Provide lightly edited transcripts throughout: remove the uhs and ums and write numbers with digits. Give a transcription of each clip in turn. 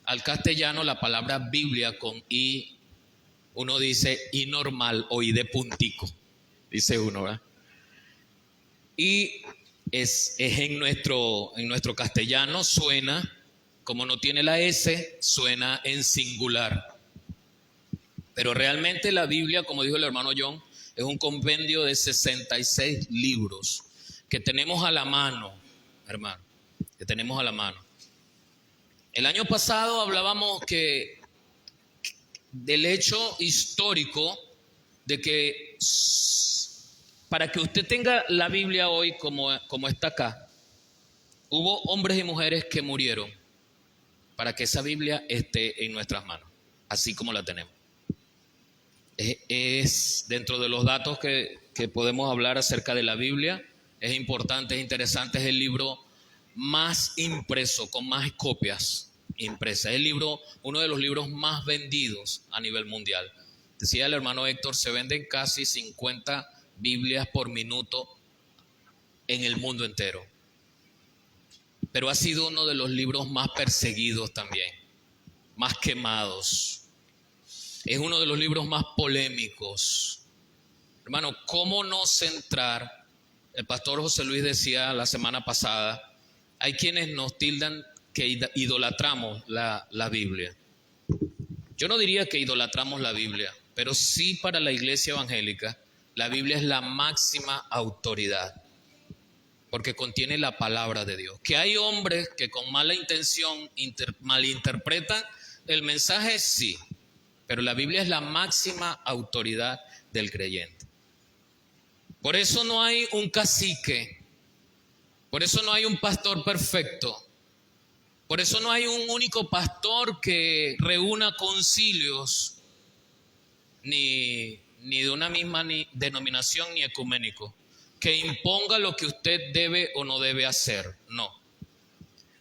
al castellano la palabra Biblia con I, uno dice I normal o I de puntico, dice uno, ¿verdad? Y es en nuestro castellano suena, como no tiene la S, suena en singular. Pero realmente la Biblia, como dijo el hermano John, es un compendio de 66 libros que tenemos a la mano, hermano, que tenemos a la mano. El año pasado hablábamos del hecho histórico de que para que usted tenga la Biblia hoy como está acá, hubo hombres y mujeres que murieron para que esa Biblia esté en nuestras manos, así como la tenemos. Es dentro de los datos que podemos hablar acerca de la Biblia, es importante, es interesante, es el libro más impreso, con más copias impresas. Es uno de los libros más vendidos a nivel mundial. Decía el hermano Héctor, se venden casi 50 Biblias por minuto en el mundo entero. Pero ha sido uno de los libros más perseguidos también, más quemados. Es uno de los libros más polémicos. Hermano, ¿cómo no centrar? El pastor José Luis decía la semana pasada, hay quienes nos tildan que idolatramos la Biblia. Yo no diría que idolatramos la Biblia, pero sí para la iglesia evangélica, la Biblia es la máxima autoridad, porque contiene la palabra de Dios. Que hay hombres que con mala intención malinterpretan el mensaje, sí, pero la Biblia es la máxima autoridad del creyente. Por eso no hay un cacique, por eso no hay un pastor perfecto, por eso no hay un único pastor que reúna concilios, ni de una misma denominación ni ecuménico, que imponga lo que usted debe o no debe hacer. No.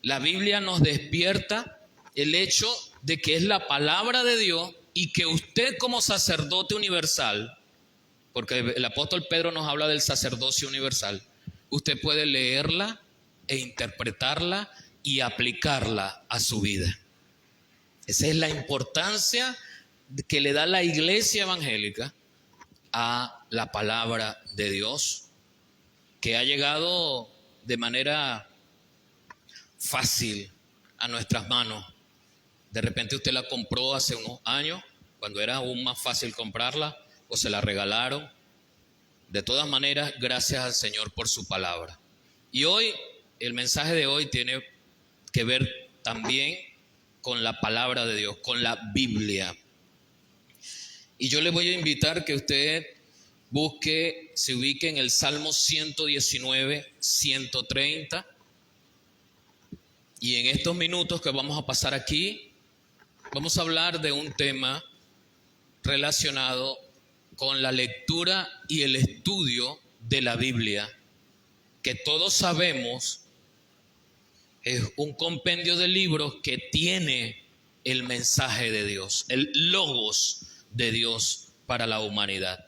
La Biblia nos despierta el hecho de que es la palabra de Dios y que usted como sacerdote universal, porque el apóstol Pedro nos habla del sacerdocio universal, usted puede leerla e interpretarla y aplicarla a su vida. Esa es la importancia que le da la iglesia evangélica a la palabra de Dios, que ha llegado de manera fácil a nuestras manos. De repente usted la compró hace unos años, cuando era aún más fácil comprarla, o se la regalaron. De todas maneras, gracias al Señor por su palabra. Y hoy, el mensaje de hoy tiene que ver también con la palabra de Dios, con la Biblia. Y yo le voy a invitar que usted busque, se ubique en el Salmo 119, 130. Y en estos minutos que vamos a pasar aquí, vamos a hablar de un tema relacionado con la lectura y el estudio de la Biblia, que todos sabemos es un compendio de libros que tiene el mensaje de Dios, el logos de Dios para la humanidad.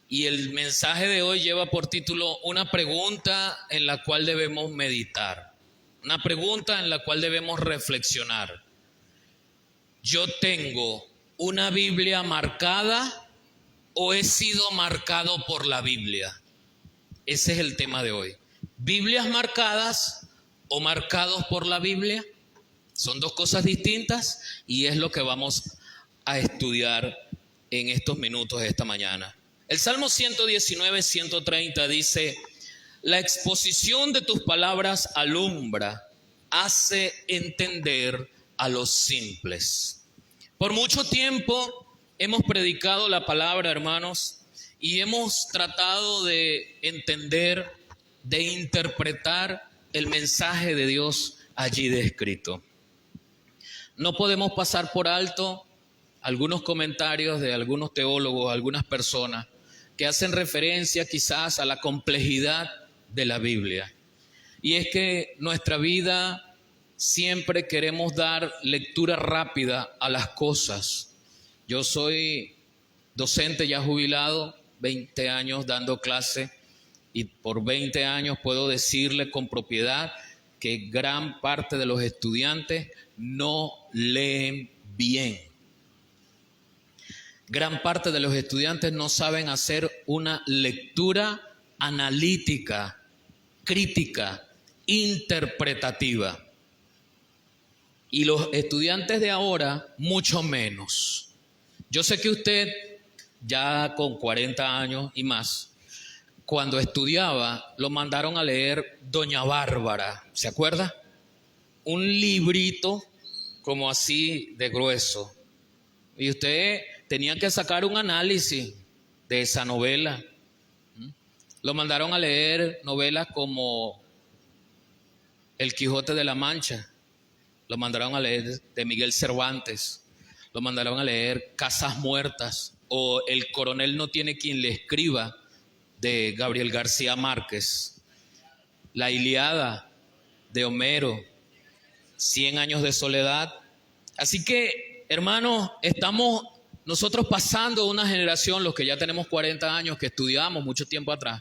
Y el mensaje de hoy lleva por título una pregunta en la cual debemos meditar, una pregunta en la cual debemos reflexionar. ¿Yo tengo una Biblia marcada o he sido marcado por la Biblia? Ese es el tema de hoy. ¿Biblias marcadas o marcados por la Biblia? Son dos cosas distintas y es lo que vamos a estudiar en estos minutos de esta mañana. El Salmo 119, 130 dice: la exposición de tus palabras alumbra, hace entender a los simples. Por mucho tiempo hemos predicado la palabra, hermanos, y hemos tratado de entender, de interpretar el mensaje de Dios allí descrito. No podemos pasar por alto algunos comentarios de algunos teólogos, algunas personas que hacen referencia quizás a la complejidad de la Biblia. Y es que nuestra vida siempre queremos dar lectura rápida a las cosas. Yo soy docente ya jubilado, 20 años dando clase, y por 20 años puedo decirle con propiedad que gran parte de los estudiantes no leen bien. Gran parte de los estudiantes no saben hacer una lectura analítica, crítica, interpretativa. Y los estudiantes de ahora, mucho menos. Yo sé que usted, ya con 40 años y más, cuando estudiaba, lo mandaron a leer Doña Bárbara, ¿se acuerda? Un librito como así de grueso. Y usted tenía que sacar un análisis de esa novela. Lo mandaron a leer novelas como El Quijote de la Mancha. Lo mandaron a leer de Miguel Cervantes. Lo mandaron a leer Casas Muertas o El Coronel no tiene quien le escriba, de Gabriel García Márquez, La Ilíada de Homero, 100 años de soledad. Así que, hermanos, estamos nosotros pasando una generación, los que ya tenemos 40 años, que estudiamos mucho tiempo atrás,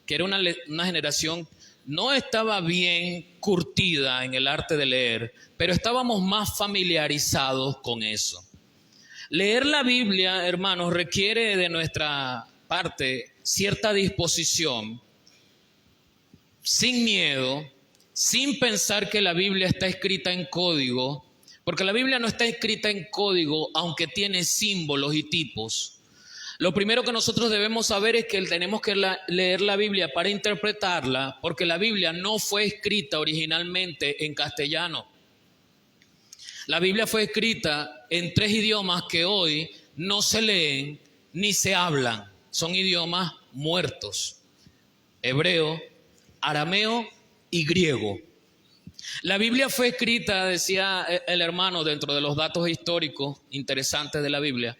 que era una generación, no estaba bien curtida en el arte de leer, pero estábamos más familiarizados con eso. Leer la Biblia, hermanos, requiere de nuestra parte cierta disposición, sin miedo, sin pensar que la Biblia está escrita en código, porque la Biblia no está escrita en código, aunque tiene símbolos y tipos. Lo primero que nosotros debemos saber es que tenemos que leer la Biblia para interpretarla, porque la Biblia no fue escrita originalmente en castellano. La Biblia fue escrita en 3 idiomas que hoy no se leen ni se hablan. Son idiomas muertos: hebreo, arameo y griego. La Biblia fue escrita, decía el hermano, dentro de los datos históricos interesantes de la Biblia,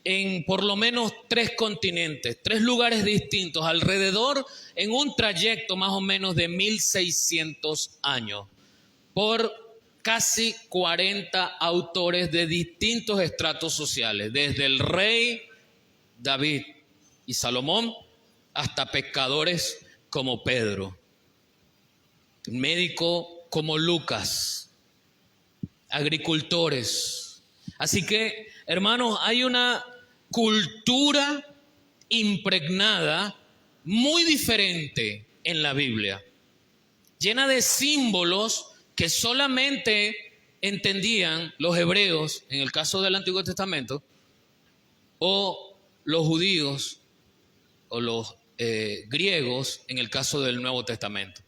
en por lo menos 3 continentes, 3 lugares distintos, alrededor en un trayecto más o menos de 1600 años, por casi 40 autores de distintos estratos sociales, desde el rey David y Salomón hasta pescadores como Pedro, médico como Lucas, agricultores. Así que, hermanos, hay una cultura impregnada muy diferente en la Biblia, llena de símbolos que solamente entendían los hebreos, en el caso del Antiguo Testamento, o los judíos o los griegos en el caso del Nuevo Testamento.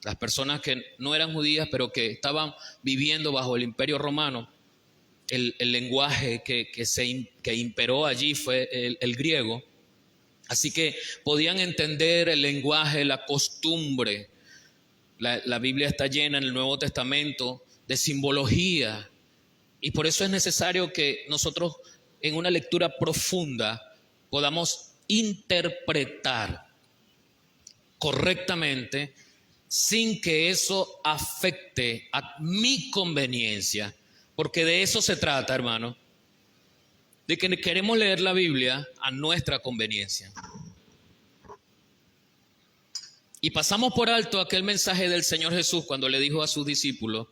Las personas que no eran judías pero que estaban viviendo bajo el Imperio Romano, el lenguaje que imperó allí fue el griego. Así que podían entender el lenguaje, la costumbre. La Biblia está llena en el Nuevo Testamento de simbología, y por eso es necesario que nosotros en una lectura profunda podamos interpretar correctamente sin que eso afecte a mi conveniencia, porque de eso se trata, hermano, de que queremos leer la Biblia a nuestra conveniencia. Y pasamos por alto aquel mensaje del Señor Jesús cuando le dijo a sus discípulos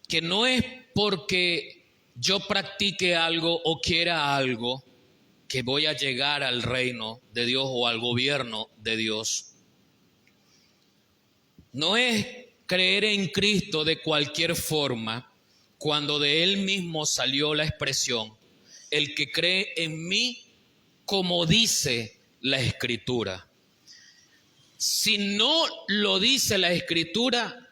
que no es porque yo practique algo o quiera algo que voy a llegar al reino de Dios o al gobierno de Dios. No es creer en Cristo de cualquier forma, cuando de Él mismo salió la expresión: el que cree en mí, como dice la Escritura. Si no lo dice la Escritura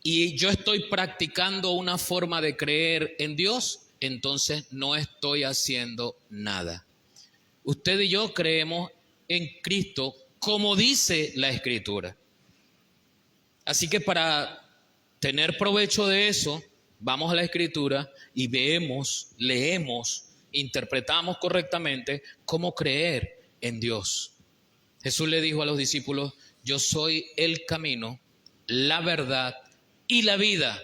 y yo estoy practicando una forma de creer en Dios, entonces no estoy haciendo nada. Usted y yo creemos en Cristo como dice la Escritura. Así que para tener provecho de eso, vamos a la Escritura y vemos, leemos, interpretamos correctamente cómo creer en Dios. Jesús le dijo a los discípulos: yo soy el camino, la verdad y la vida.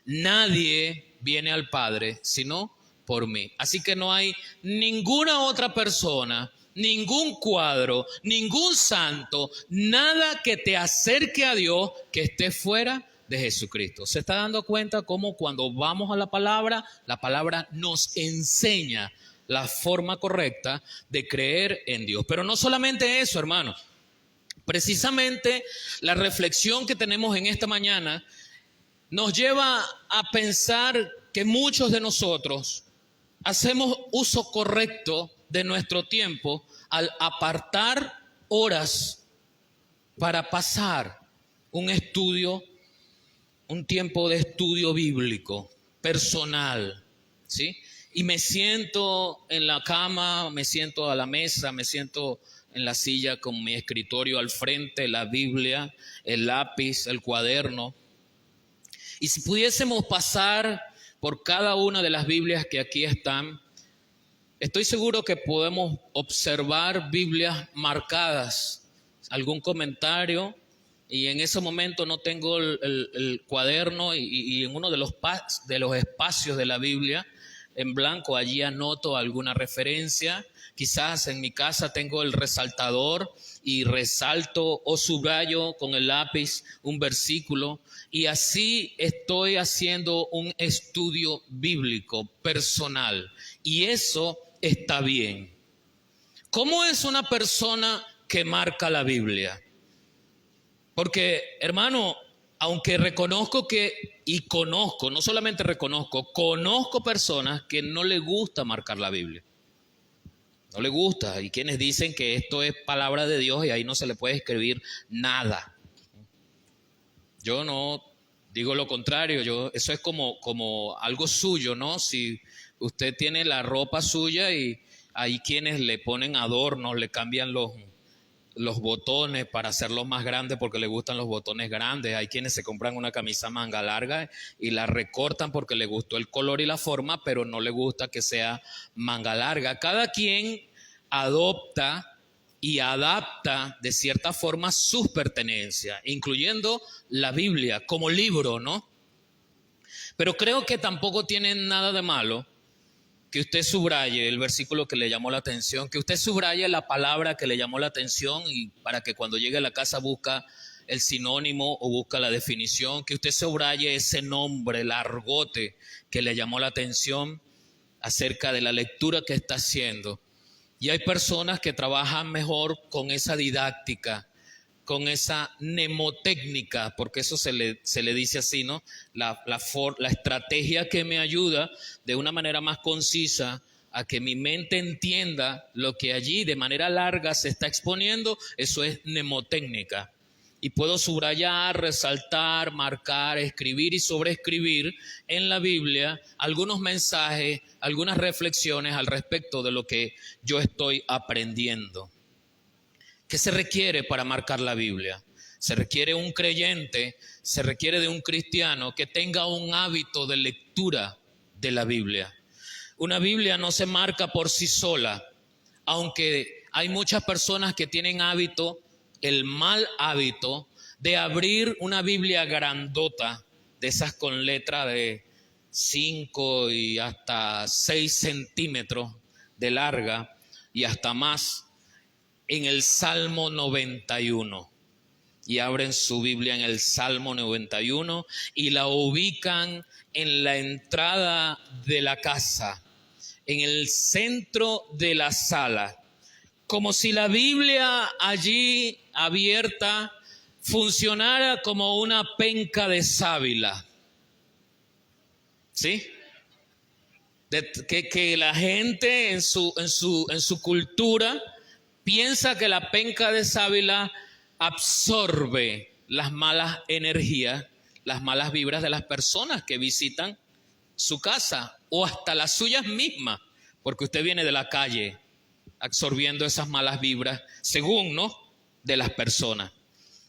Nadie viene al Padre sino por mí. Así que no hay ninguna otra persona ningún cuadro, ningún santo, nada que te acerque a Dios que esté fuera de Jesucristo. ¿Se está dando cuenta cómo cuando vamos a la palabra nos enseña la forma correcta de creer en Dios? Pero no solamente eso, hermanos. Precisamente la reflexión que tenemos en esta mañana nos lleva a pensar que muchos de nosotros hacemos uso correcto de nuestro tiempo al apartar horas para pasar un tiempo de estudio bíblico, personal, ¿sí? Y me siento en la cama, me siento a la mesa, me siento en la silla con mi escritorio al frente, la Biblia, el lápiz, el cuaderno. Y si pudiésemos pasar por cada una de las Biblias que aquí están, estoy seguro que podemos observar Biblias marcadas, algún comentario, y en ese momento no tengo el cuaderno y en uno de los espacios de la Biblia en blanco, allí anoto alguna referencia. Quizás en mi casa tengo el resaltador y resalto o subrayo con el lápiz un versículo, y así estoy haciendo un estudio bíblico personal, y eso está bien. ¿Cómo es una persona que marca la Biblia? Porque, hermano, aunque reconozco no solamente reconozco, conozco personas que no les gusta marcar la Biblia. No les gusta. Y quienes dicen que esto es palabra de Dios y ahí no se le puede escribir nada. Yo no digo lo contrario. Eso es como algo suyo, ¿no? Si usted tiene la ropa suya y hay quienes le ponen adornos, le cambian los botones para hacerlos más grandes porque les gustan los botones grandes. Hay quienes se compran una camisa manga larga y la recortan porque les gustó el color y la forma, pero no les gusta que sea manga larga. Cada quien adopta y adapta de cierta forma sus pertenencias, incluyendo la Biblia como libro, ¿no? Pero creo que tampoco tiene nada de malo que usted subraye el versículo que le llamó la atención, que usted subraye la palabra que le llamó la atención, y para que cuando llegue a la casa busca el sinónimo o busca la definición, que usted subraye ese nombre, el argote que le llamó la atención acerca de la lectura que está haciendo. Y hay personas que trabajan mejor con esa didáctica, con esa mnemotécnica, porque eso se le dice así, ¿no? La estrategia que me ayuda de una manera más concisa a que mi mente entienda lo que allí de manera larga se está exponiendo, eso es mnemotécnica. Y puedo subrayar, resaltar, marcar, escribir y sobreescribir en la Biblia algunos mensajes, algunas reflexiones al respecto de lo que yo estoy aprendiendo. ¿Qué se requiere para marcar la Biblia? Se requiere un creyente, se requiere de un cristiano que tenga un hábito de lectura de la Biblia. Una Biblia no se marca por sí sola, aunque hay muchas personas que tienen el mal hábito de abrir una Biblia grandota, de esas con letra de 5 y hasta 6 centímetros de larga y hasta más, en el Salmo 91, y abren su Biblia en el Salmo 91 y la ubican en la entrada de la casa, en el centro de la sala, como si la Biblia allí abierta funcionara como una penca de sábila, ¿sí? Que la gente en su cultura piensa que la penca de sábila absorbe las malas energías, las malas vibras de las personas que visitan su casa o hasta las suyas mismas, porque usted viene de la calle absorbiendo esas malas vibras, según, ¿no?, de las personas.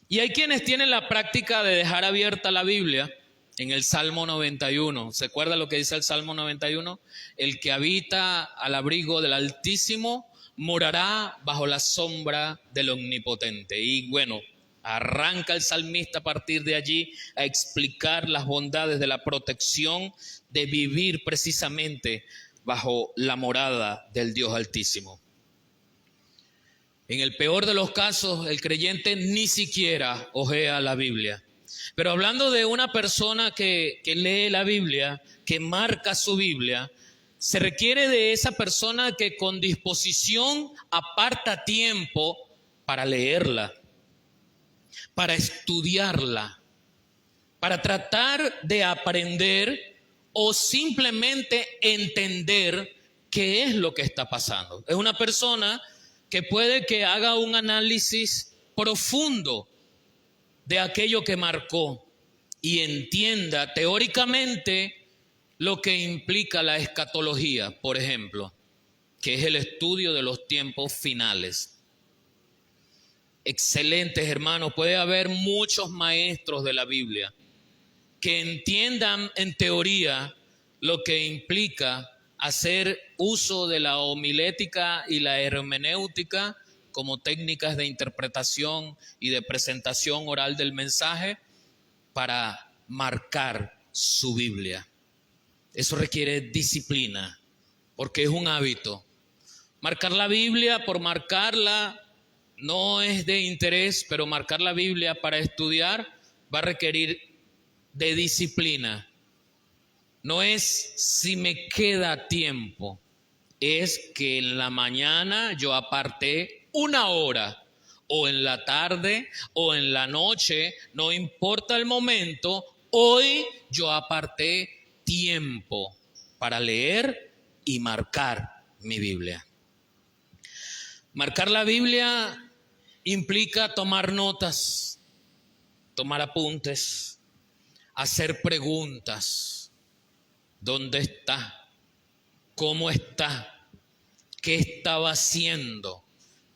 Y hay quienes tienen la práctica de dejar abierta la Biblia en el Salmo 91. ¿Se acuerda lo que dice el Salmo 91? El que habita al abrigo del Altísimo morará bajo la sombra del Omnipotente. Y bueno, arranca el salmista a partir de allí a explicar las bondades de la protección, de vivir precisamente bajo la morada del Dios Altísimo. En el peor de los casos, el creyente ni siquiera hojea la Biblia. Pero hablando de una persona que lee la Biblia, que marca su Biblia, se requiere de esa persona que con disposición aparta tiempo para leerla, para estudiarla, para tratar de aprender o simplemente entender qué es lo que está pasando. Es una persona que puede que haga un análisis profundo de aquello que marcó y entienda teóricamente lo que implica la escatología, por ejemplo, que es el estudio de los tiempos finales. Excelentes, hermanos, puede haber muchos maestros de la Biblia que entiendan en teoría lo que implica hacer uso de la homilética y la hermenéutica como técnicas de interpretación y de presentación oral del mensaje para marcar su Biblia. Eso requiere disciplina, porque es un hábito. Marcar la Biblia por marcarla no es de interés, pero marcar la Biblia para estudiar va a requerir de disciplina. No es si me queda tiempo, es que en la mañana yo aparté una hora, o en la tarde, o en la noche, no importa el momento, hoy yo aparté tiempo para leer y marcar mi Biblia. Marcar la Biblia implica tomar notas, tomar apuntes, hacer preguntas. ¿Dónde está? ¿Cómo está? ¿Qué estaba haciendo?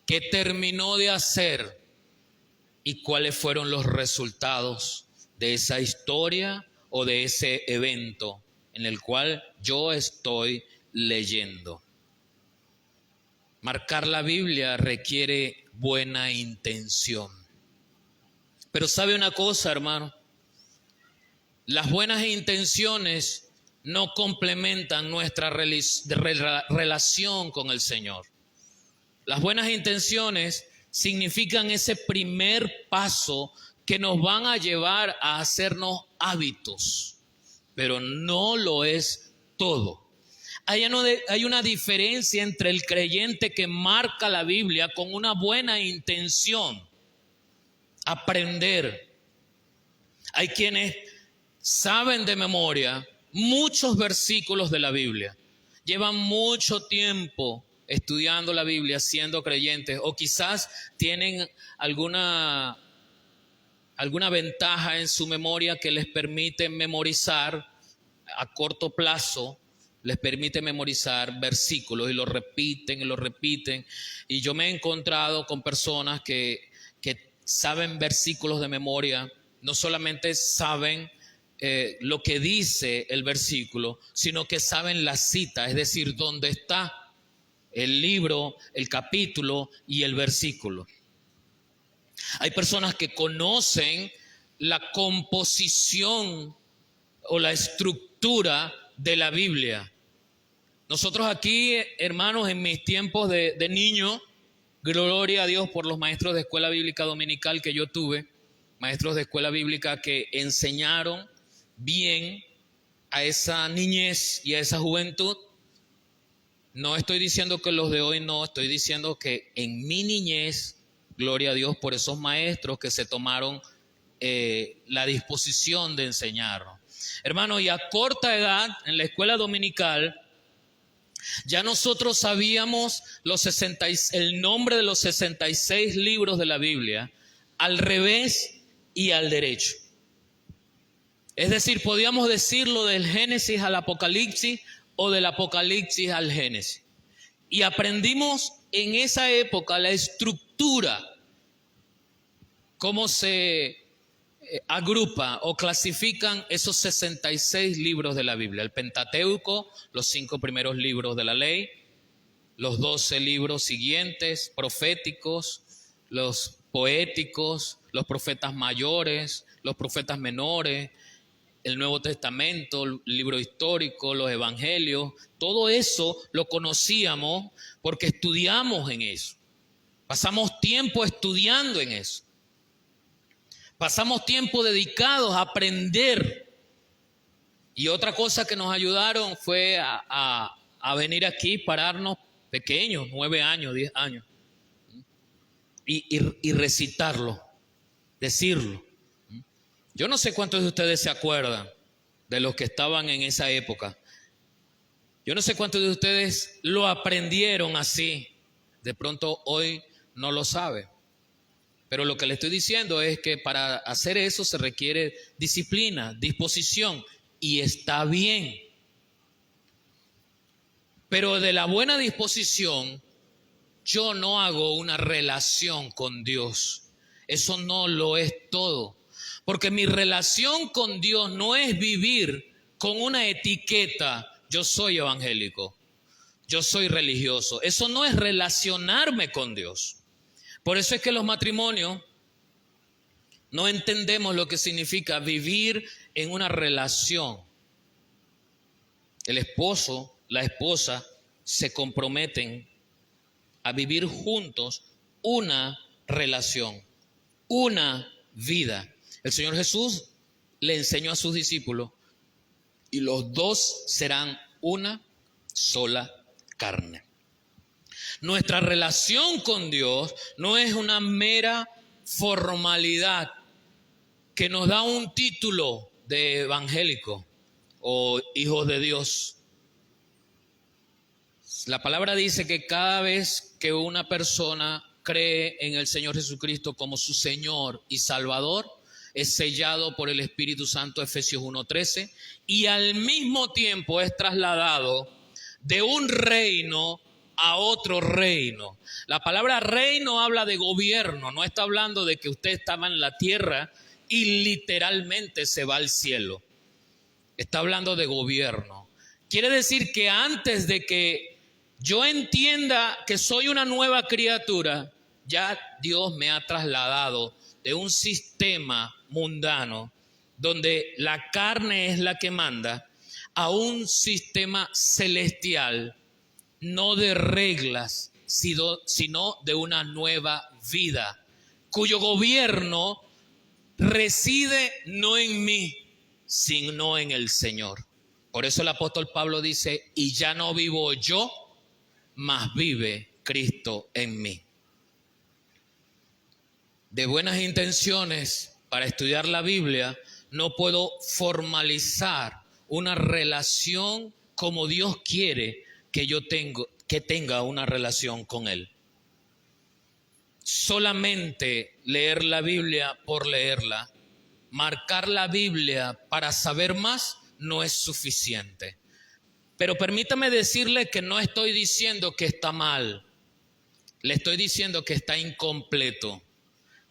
¿Qué terminó de hacer? ¿Y cuáles fueron los resultados de esa historia o de ese evento en el cual yo estoy leyendo? Marcar la Biblia requiere buena intención. Pero ¿sabe una cosa, hermano? Las buenas intenciones no complementan nuestra relación con el Señor. Las buenas intenciones significan ese primer paso que nos van a llevar a hacernos hábitos, pero no lo es todo. Hay una diferencia entre el creyente que marca la Biblia con una buena intención, aprender. Hay quienes saben de memoria muchos versículos de la Biblia, llevan mucho tiempo estudiando la Biblia, siendo creyentes, o quizás tienen alguna ventaja en su memoria que les permite memorizar a corto plazo, les permite memorizar versículos y lo repiten. Y yo me he encontrado con personas que saben versículos de memoria, no solamente saben lo que dice el versículo, sino que saben la cita, es decir, dónde está el libro, el capítulo y el versículo. Hay personas que conocen la composición o la estructura de la Biblia. Nosotros aquí, hermanos, en mis tiempos de niño, gloria a Dios por los maestros de escuela bíblica dominical que yo tuve, maestros de escuela bíblica que enseñaron bien a esa niñez y a esa juventud. No estoy diciendo que los de hoy no, estoy diciendo que en mi niñez, gloria a Dios por esos maestros que se tomaron la disposición de enseñarnos. Hermano, y a corta edad, en la escuela dominical, ya nosotros sabíamos el nombre de los 66 libros de la Biblia, al revés y al derecho. Es decir, podíamos decirlo del Génesis al Apocalipsis o del Apocalipsis al Génesis. Y aprendimos en esa época la estructura, cómo se agrupa o clasifican esos 66 libros de la Biblia. El Pentateuco, los 5 primeros libros de la ley, los 12 libros siguientes, proféticos, los poéticos, los profetas mayores, los profetas menores, el Nuevo Testamento, el libro histórico, los evangelios. Todo eso lo conocíamos porque estudiamos en eso, Pasamos tiempo estudiando en eso. Pasamos tiempo dedicados a aprender. Y otra cosa que nos ayudaron fue a venir aquí, pararnos pequeños, 9 años, 10 años, y recitarlo, decirlo. Yo no sé cuántos de ustedes se acuerdan de los que estaban en esa época. Yo no sé cuántos de ustedes lo aprendieron así. De pronto hoy no lo sabe. Pero lo que le estoy diciendo es que para hacer eso se requiere disciplina, disposición, y está bien. Pero de la buena disposición, yo no hago una relación con Dios. Eso no lo es todo. Porque mi relación con Dios no es vivir con una etiqueta. Yo soy evangélico, yo soy religioso. Eso no es relacionarme con Dios. Por eso es que los matrimonios no entendemos lo que significa vivir en una relación. El esposo, la esposa se comprometen a vivir juntos una relación, una vida. El Señor Jesús le enseñó a sus discípulos y los dos serán una sola carne. Nuestra relación con Dios no es una mera formalidad que nos da un título de evangélico o hijos de Dios. La palabra dice que cada vez que una persona cree en el Señor Jesucristo como su Señor y Salvador, es sellado por el Espíritu Santo, Efesios 1:13, y al mismo tiempo es trasladado de un reino a otro reino. La palabra reino habla de gobierno, no está hablando de que usted estaba en la tierra y literalmente se va al cielo. Está hablando de gobierno. Quiere decir que antes de que yo entienda que soy una nueva criatura, ya Dios me ha trasladado de un sistema mundano donde la carne es la que manda a un sistema celestial, no de reglas, sino de una nueva vida, cuyo gobierno reside no en mí, sino en el Señor. Por eso el apóstol Pablo dice, y ya no vivo yo, mas vive Cristo en mí. De buenas intenciones para estudiar la Biblia, no puedo formalizar una relación como Dios quiere que tenga una relación con Él. Solamente leer la Biblia por leerla, marcar la Biblia para saber más, no es suficiente. Pero permítame decirle que no estoy diciendo que está mal. Le estoy diciendo que está incompleto.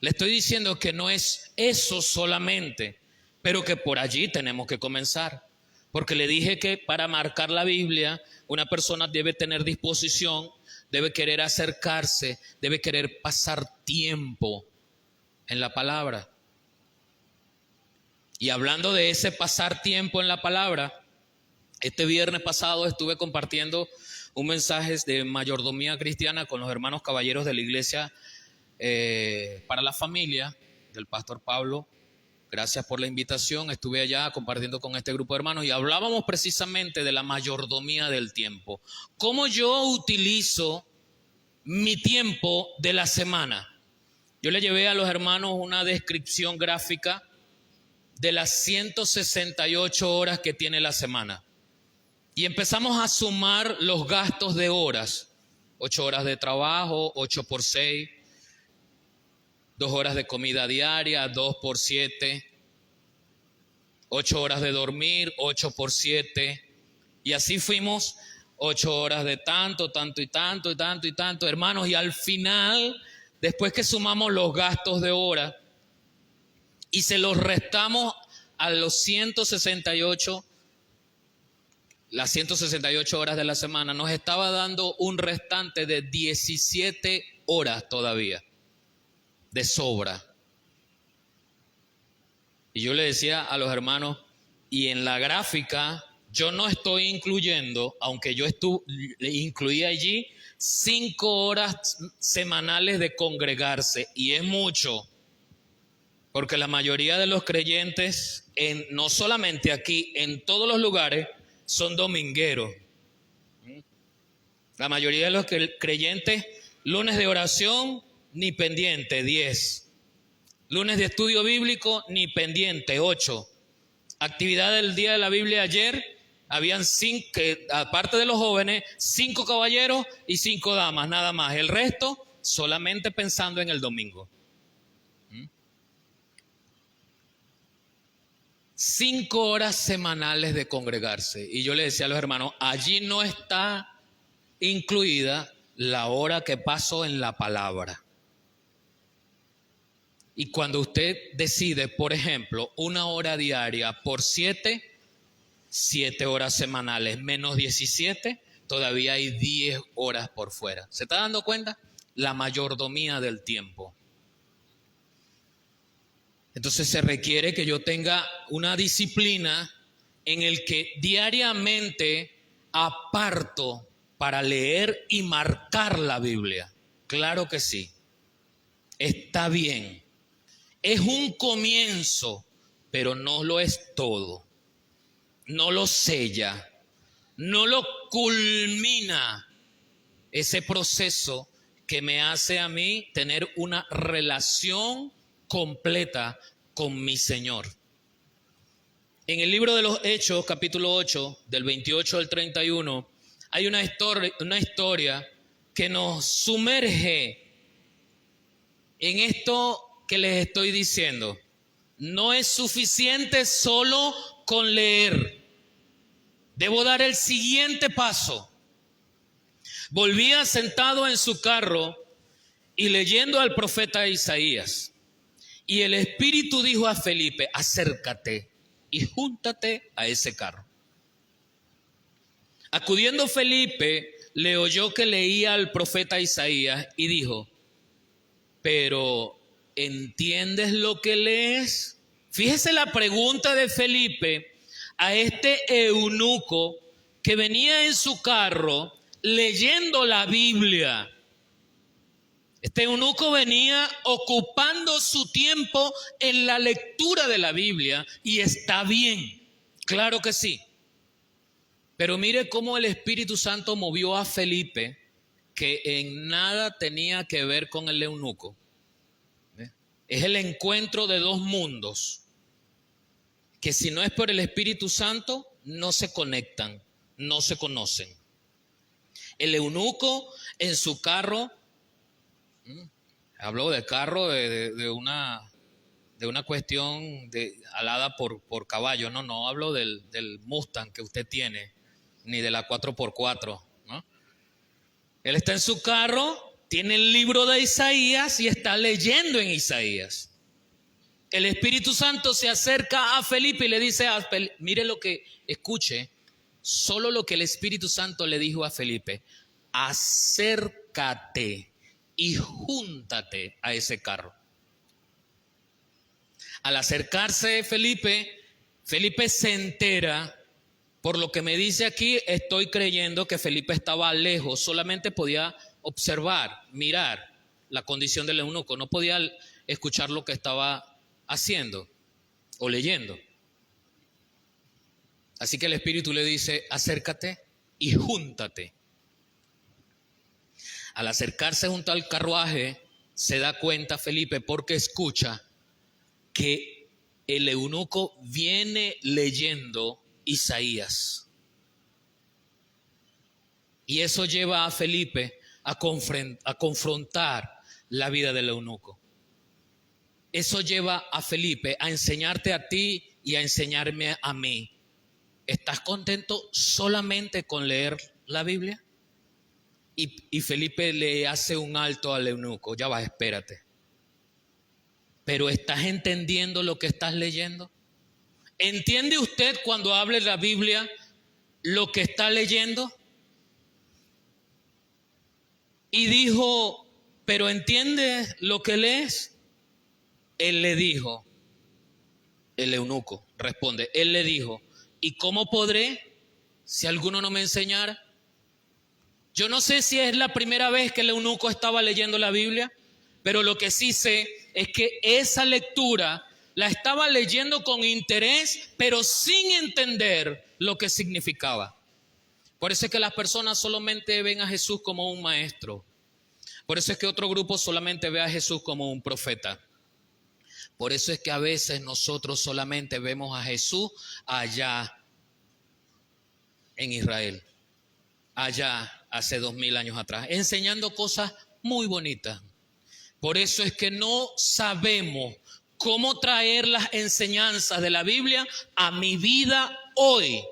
Le estoy diciendo que no es eso solamente, pero que por allí tenemos que comenzar. Porque le dije que para marcar la Biblia, una persona debe tener disposición, debe querer acercarse, debe querer pasar tiempo en la palabra. Y hablando de ese pasar tiempo en la palabra, este viernes pasado estuve compartiendo un mensaje de mayordomía cristiana con los hermanos caballeros de la iglesia para la familia del pastor Pablo. Gracias por la invitación. Estuve allá compartiendo con este grupo de hermanos y hablábamos precisamente de la mayordomía del tiempo. ¿Cómo yo utilizo mi tiempo de la semana? Yo le llevé a los hermanos una descripción gráfica de las 168 horas que tiene la semana. Y empezamos a sumar los gastos de horas. 8 horas de trabajo, 8 por 6. 2 horas de comida diaria, 2 por 7. 8 horas de dormir, 8 por 7. Y así fuimos 8 horas de tanto, tanto y tanto y tanto y tanto. Hermanos, y al final, después que sumamos los gastos de hora y se los restamos a los 168, las 168 horas de la semana, nos estaba dando un restante de 17 horas todavía, de sobra. Y yo le decía a los hermanos, y en la gráfica yo no estoy incluyendo, aunque yo incluí allí 5 horas semanales de congregarse, y es mucho, porque la mayoría de los creyentes, no solamente aquí, en todos los lugares, son domingueros. La mayoría de los creyentes, lunes de oración, ni pendiente, 10. Lunes de estudio bíblico, ni pendiente, 8. Actividad del día de la Biblia ayer, habían 5, aparte de los jóvenes, 5 caballeros y 5 damas, nada más. El resto, solamente pensando en el domingo. 5 horas semanales de congregarse. Y yo le decía a los hermanos, allí no está incluida la hora que paso en la palabra. Y cuando usted decide, por ejemplo, 1 hora diaria por 7 horas semanales menos 17, todavía hay 10 horas por fuera. ¿Se está dando cuenta? La mayordomía del tiempo. Entonces se requiere que yo tenga una disciplina en el que diariamente aparto para leer y marcar la Biblia. Claro que sí. Está bien. Es un comienzo, pero no lo es todo. No lo sella, no lo culmina ese proceso que me hace a mí tener una relación completa con mi Señor. En el libro de los Hechos, capítulo 8, del 28 al 31, hay una historia que nos sumerge en esto que les estoy diciendo. No es suficiente solo con leer. Debo dar el siguiente paso. Volvía sentado en su carro y leyendo al profeta Isaías. Y el Espíritu dijo a Felipe, acércate y júntate a ese carro. Acudiendo Felipe, le oyó que leía al profeta Isaías y dijo, pero ¿entiendes lo que lees? Fíjese la pregunta de Felipe a este eunuco que venía en su carro leyendo la Biblia. Este eunuco venía ocupando su tiempo en la lectura de la Biblia y está bien, claro que sí. Pero mire cómo el Espíritu Santo movió a Felipe, que en nada tenía que ver con el eunuco. Es el encuentro de dos mundos, que si no es por el Espíritu Santo, no se conectan, no se conocen. El eunuco en su carro, hablo de carro de una cuestión alada por caballo, no hablo del Mustang que usted tiene, ni de la 4x4, ¿no? Él está en su carro, tiene el libro de Isaías y está leyendo en Isaías. El Espíritu Santo se acerca a Felipe y le dice, mire lo que, escuche, solo lo que el Espíritu Santo le dijo a Felipe, acércate y júntate a ese carro. Al acercarse Felipe se entera, por lo que me dice aquí, estoy creyendo que Felipe estaba lejos, solamente podía observar, mirar la condición del eunuco, no podía escuchar lo que estaba haciendo o leyendo. Así que el Espíritu le dice, acércate y júntate. Al acercarse junto al carruaje, se da cuenta Felipe porque escucha que el eunuco viene leyendo Isaías. Y eso lleva a Felipe a confrontar la vida del eunuco. Eso lleva a Felipe a enseñarte a ti y a enseñarme a mí. ¿Estás contento solamente con leer la Biblia? Y Felipe le hace un alto al eunuco. Ya va, espérate. ¿Pero estás entendiendo lo que estás leyendo? ¿Entiende usted cuando hable la Biblia lo que está leyendo? Y dijo, ¿pero entiendes lo que lees? Él le dijo, el eunuco responde, él le dijo, ¿y cómo podré si alguno no me enseñara? Yo no sé si es la primera vez que el eunuco estaba leyendo la Biblia, pero lo que sí sé es que esa lectura la estaba leyendo con interés, pero sin entender lo que significaba. Por eso es que las personas solamente ven a Jesús como un maestro. Por eso es que otro grupo solamente ve a Jesús como un profeta. Por eso es que a veces nosotros solamente vemos a Jesús allá en Israel, allá hace 2000 años atrás, enseñando cosas muy bonitas. Por eso es que no sabemos cómo traer las enseñanzas de la Biblia a mi vida hoy.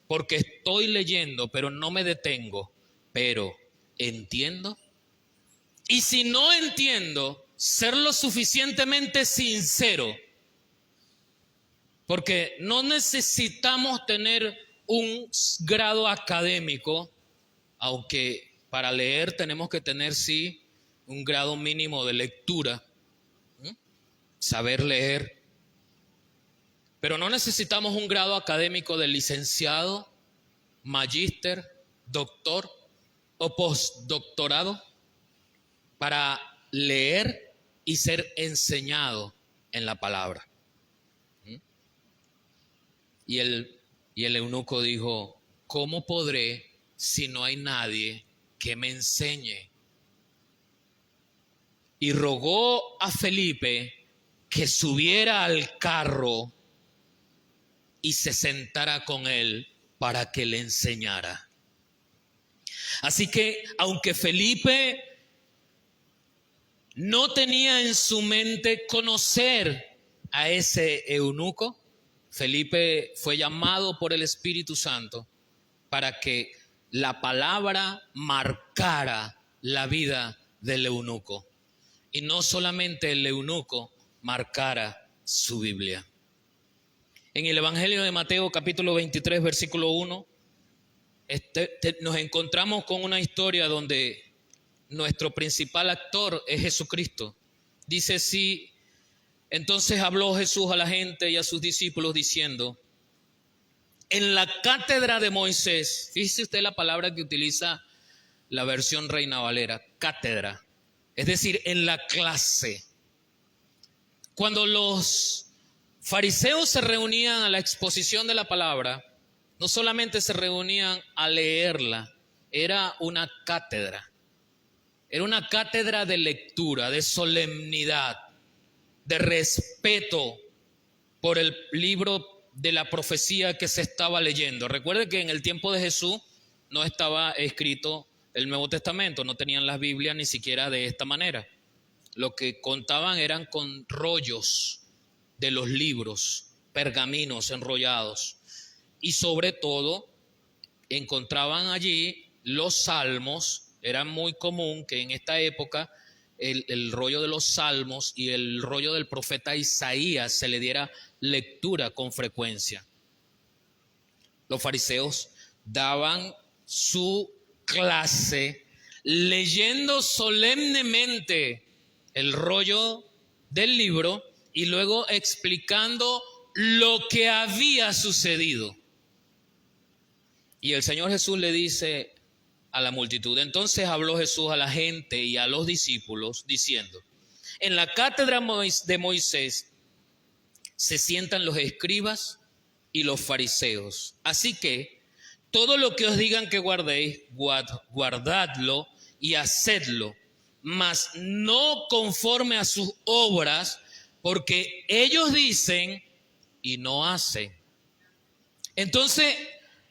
Porque estoy leyendo, pero no me detengo, pero entiendo. Y si no entiendo, ser lo suficientemente sincero. Porque no necesitamos tener un grado académico, aunque para leer tenemos que tener, sí, un grado mínimo de lectura, saber leer. Pero no necesitamos un grado académico de licenciado, magíster, doctor o postdoctorado para leer y ser enseñado en la palabra. Y el eunuco dijo, ¿cómo podré si no hay nadie que me enseñe? Y rogó a Felipe que subiera al carro y se sentara con él para que le enseñara. Así que, aunque Felipe no tenía en su mente conocer a ese eunuco, Felipe fue llamado por el Espíritu Santo para que la palabra marcara la vida del eunuco. Y no solamente el eunuco marcara su Biblia. En el Evangelio de Mateo capítulo 23 versículo 1 nos encontramos con una historia donde nuestro principal actor es Jesucristo. Dice así: entonces habló Jesús a la gente y a sus discípulos diciendo, en la cátedra de Moisés, fíjese usted la palabra que utiliza la versión Reina Valera, cátedra, es decir, en la clase. Cuando los fariseos se reunían a la exposición de la palabra, no solamente se reunían a leerla, era una cátedra. Era una cátedra de lectura, de solemnidad, de respeto por el libro de la profecía que se estaba leyendo. Recuerde que en el tiempo de Jesús no estaba escrito el Nuevo Testamento, no tenían las Biblias ni siquiera de esta manera. Lo que contaban eran con rollos de los libros, pergaminos enrollados. Y sobre todo encontraban allí los salmos. Era muy común que en esta época el rollo de los salmos y el rollo del profeta Isaías se le diera lectura con frecuencia. Los fariseos daban su clase leyendo solemnemente el rollo del libro y luego explicando lo que había sucedido. Y el Señor Jesús le dice a la multitud, entonces habló Jesús a la gente y a los discípulos diciendo, en la cátedra de Moisés se sientan los escribas y los fariseos. Así que todo lo que os digan que guardéis, guardadlo y hacedlo, mas no conforme a sus obras, porque ellos dicen y no hacen. Entonces,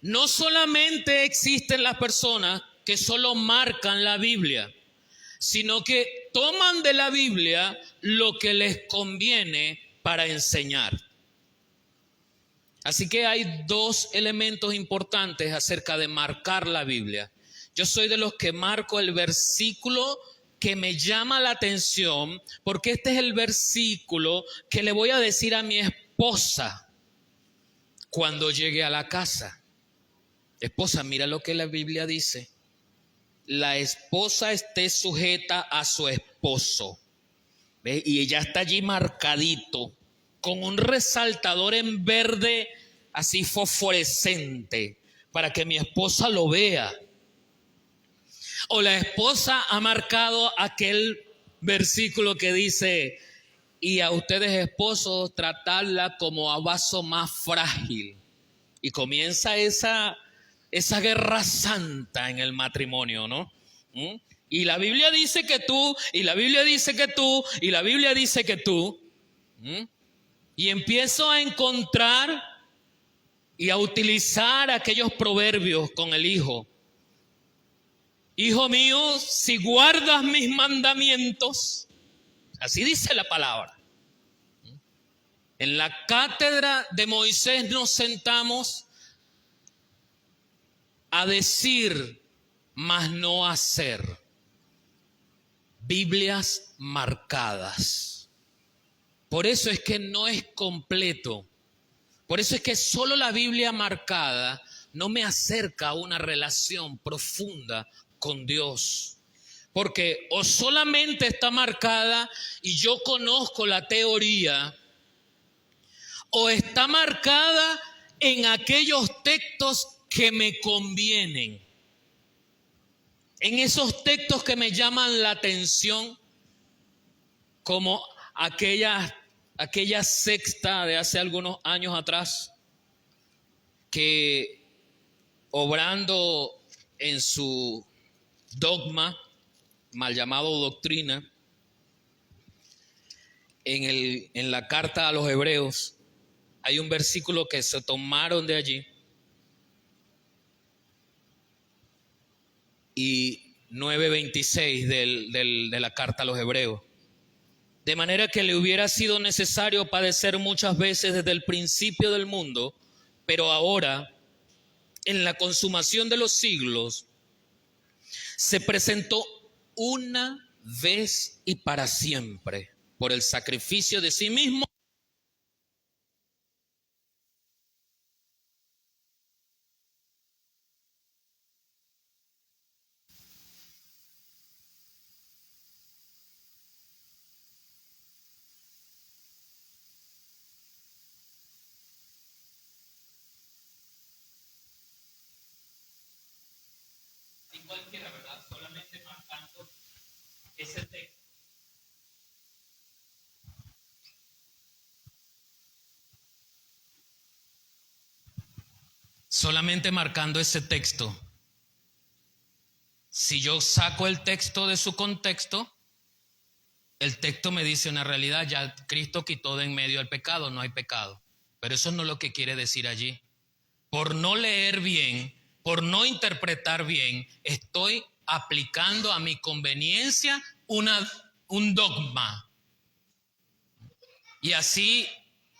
no solamente existen las personas que solo marcan la Biblia, sino que toman de la Biblia lo que les conviene para enseñar. Así que hay dos elementos importantes acerca de marcar la Biblia. Yo soy de los que marco el versículo que me llama la atención, porque este es el versículo que le voy a decir a mi esposa cuando llegue a la casa. Esposa, mira lo que la Biblia dice. La esposa esté sujeta a su esposo. ¿Ve? Y ella está allí marcadito, con un resaltador en verde, así fosforescente, para que mi esposa lo vea. O la esposa ha marcado aquel versículo que dice, y a ustedes esposos tratarla como a vaso más frágil. Y comienza esa guerra santa en el matrimonio, ¿no? Y la Biblia dice que tú, y la Biblia dice que tú, y la Biblia dice que tú. Y empiezo a encontrar y a utilizar aquellos proverbios con el hijo. Hijo mío, si guardas mis mandamientos, así dice la palabra. En la cátedra de Moisés nos sentamos a decir, mas no hacer. Biblias marcadas. Por eso es que no es completo. Por eso es que solo la Biblia marcada no me acerca a una relación profunda con Dios. Porque o solamente está marcada y yo conozco la teoría, o está marcada en aquellos textos que me convienen. En esos textos que me llaman la atención, como aquella secta de hace algunos años atrás, que obrando en su dogma, mal llamado doctrina, en la carta a los Hebreos, hay un versículo que se tomaron de allí y 9:26 de la carta a los Hebreos. De manera que le hubiera sido necesario padecer muchas veces desde el principio del mundo, pero ahora, en la consumación de los siglos, se presentó una vez y para siempre por el sacrificio de sí mismo. Y cualquiera, ¿verdad? Solamente marcando ese texto. Solamente marcando ese texto. Si yo saco el texto de su contexto, el texto me dice una realidad, ya Cristo quitó de en medio el pecado, no hay pecado. Pero eso no es lo que quiere decir allí. Por no leer bien, por no interpretar bien, estoy aplicando a mi conveniencia un dogma. Y así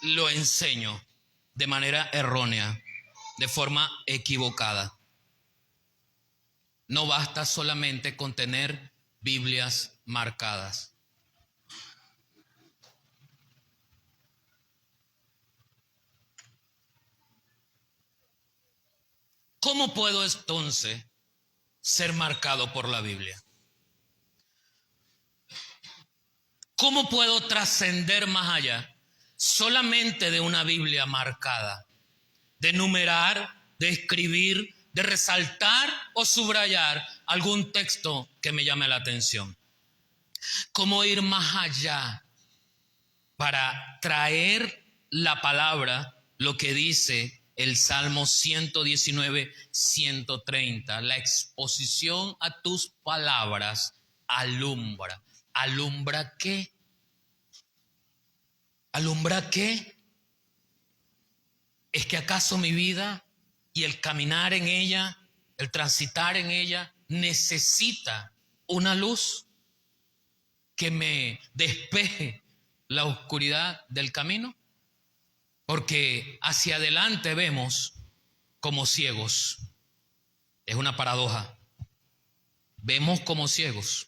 lo enseño de manera errónea, de forma equivocada. No basta solamente con tener Biblias marcadas. ¿Cómo puedo entonces ser marcado por la Biblia? ¿Cómo puedo trascender más allá solamente de una Biblia marcada? De numerar, de escribir, de resaltar o subrayar algún texto que me llame la atención. ¿Cómo ir más allá para traer la palabra, lo que dice el Salmo 119, 130? La exposición a tus palabras alumbra. ¿Alumbra qué? ¿Alumbra qué? ¿Es que acaso mi vida y el caminar en ella, el transitar en ella, necesita una luz que me despeje la oscuridad del camino? Porque hacia adelante vemos como ciegos. Es una paradoja. Vemos como ciegos.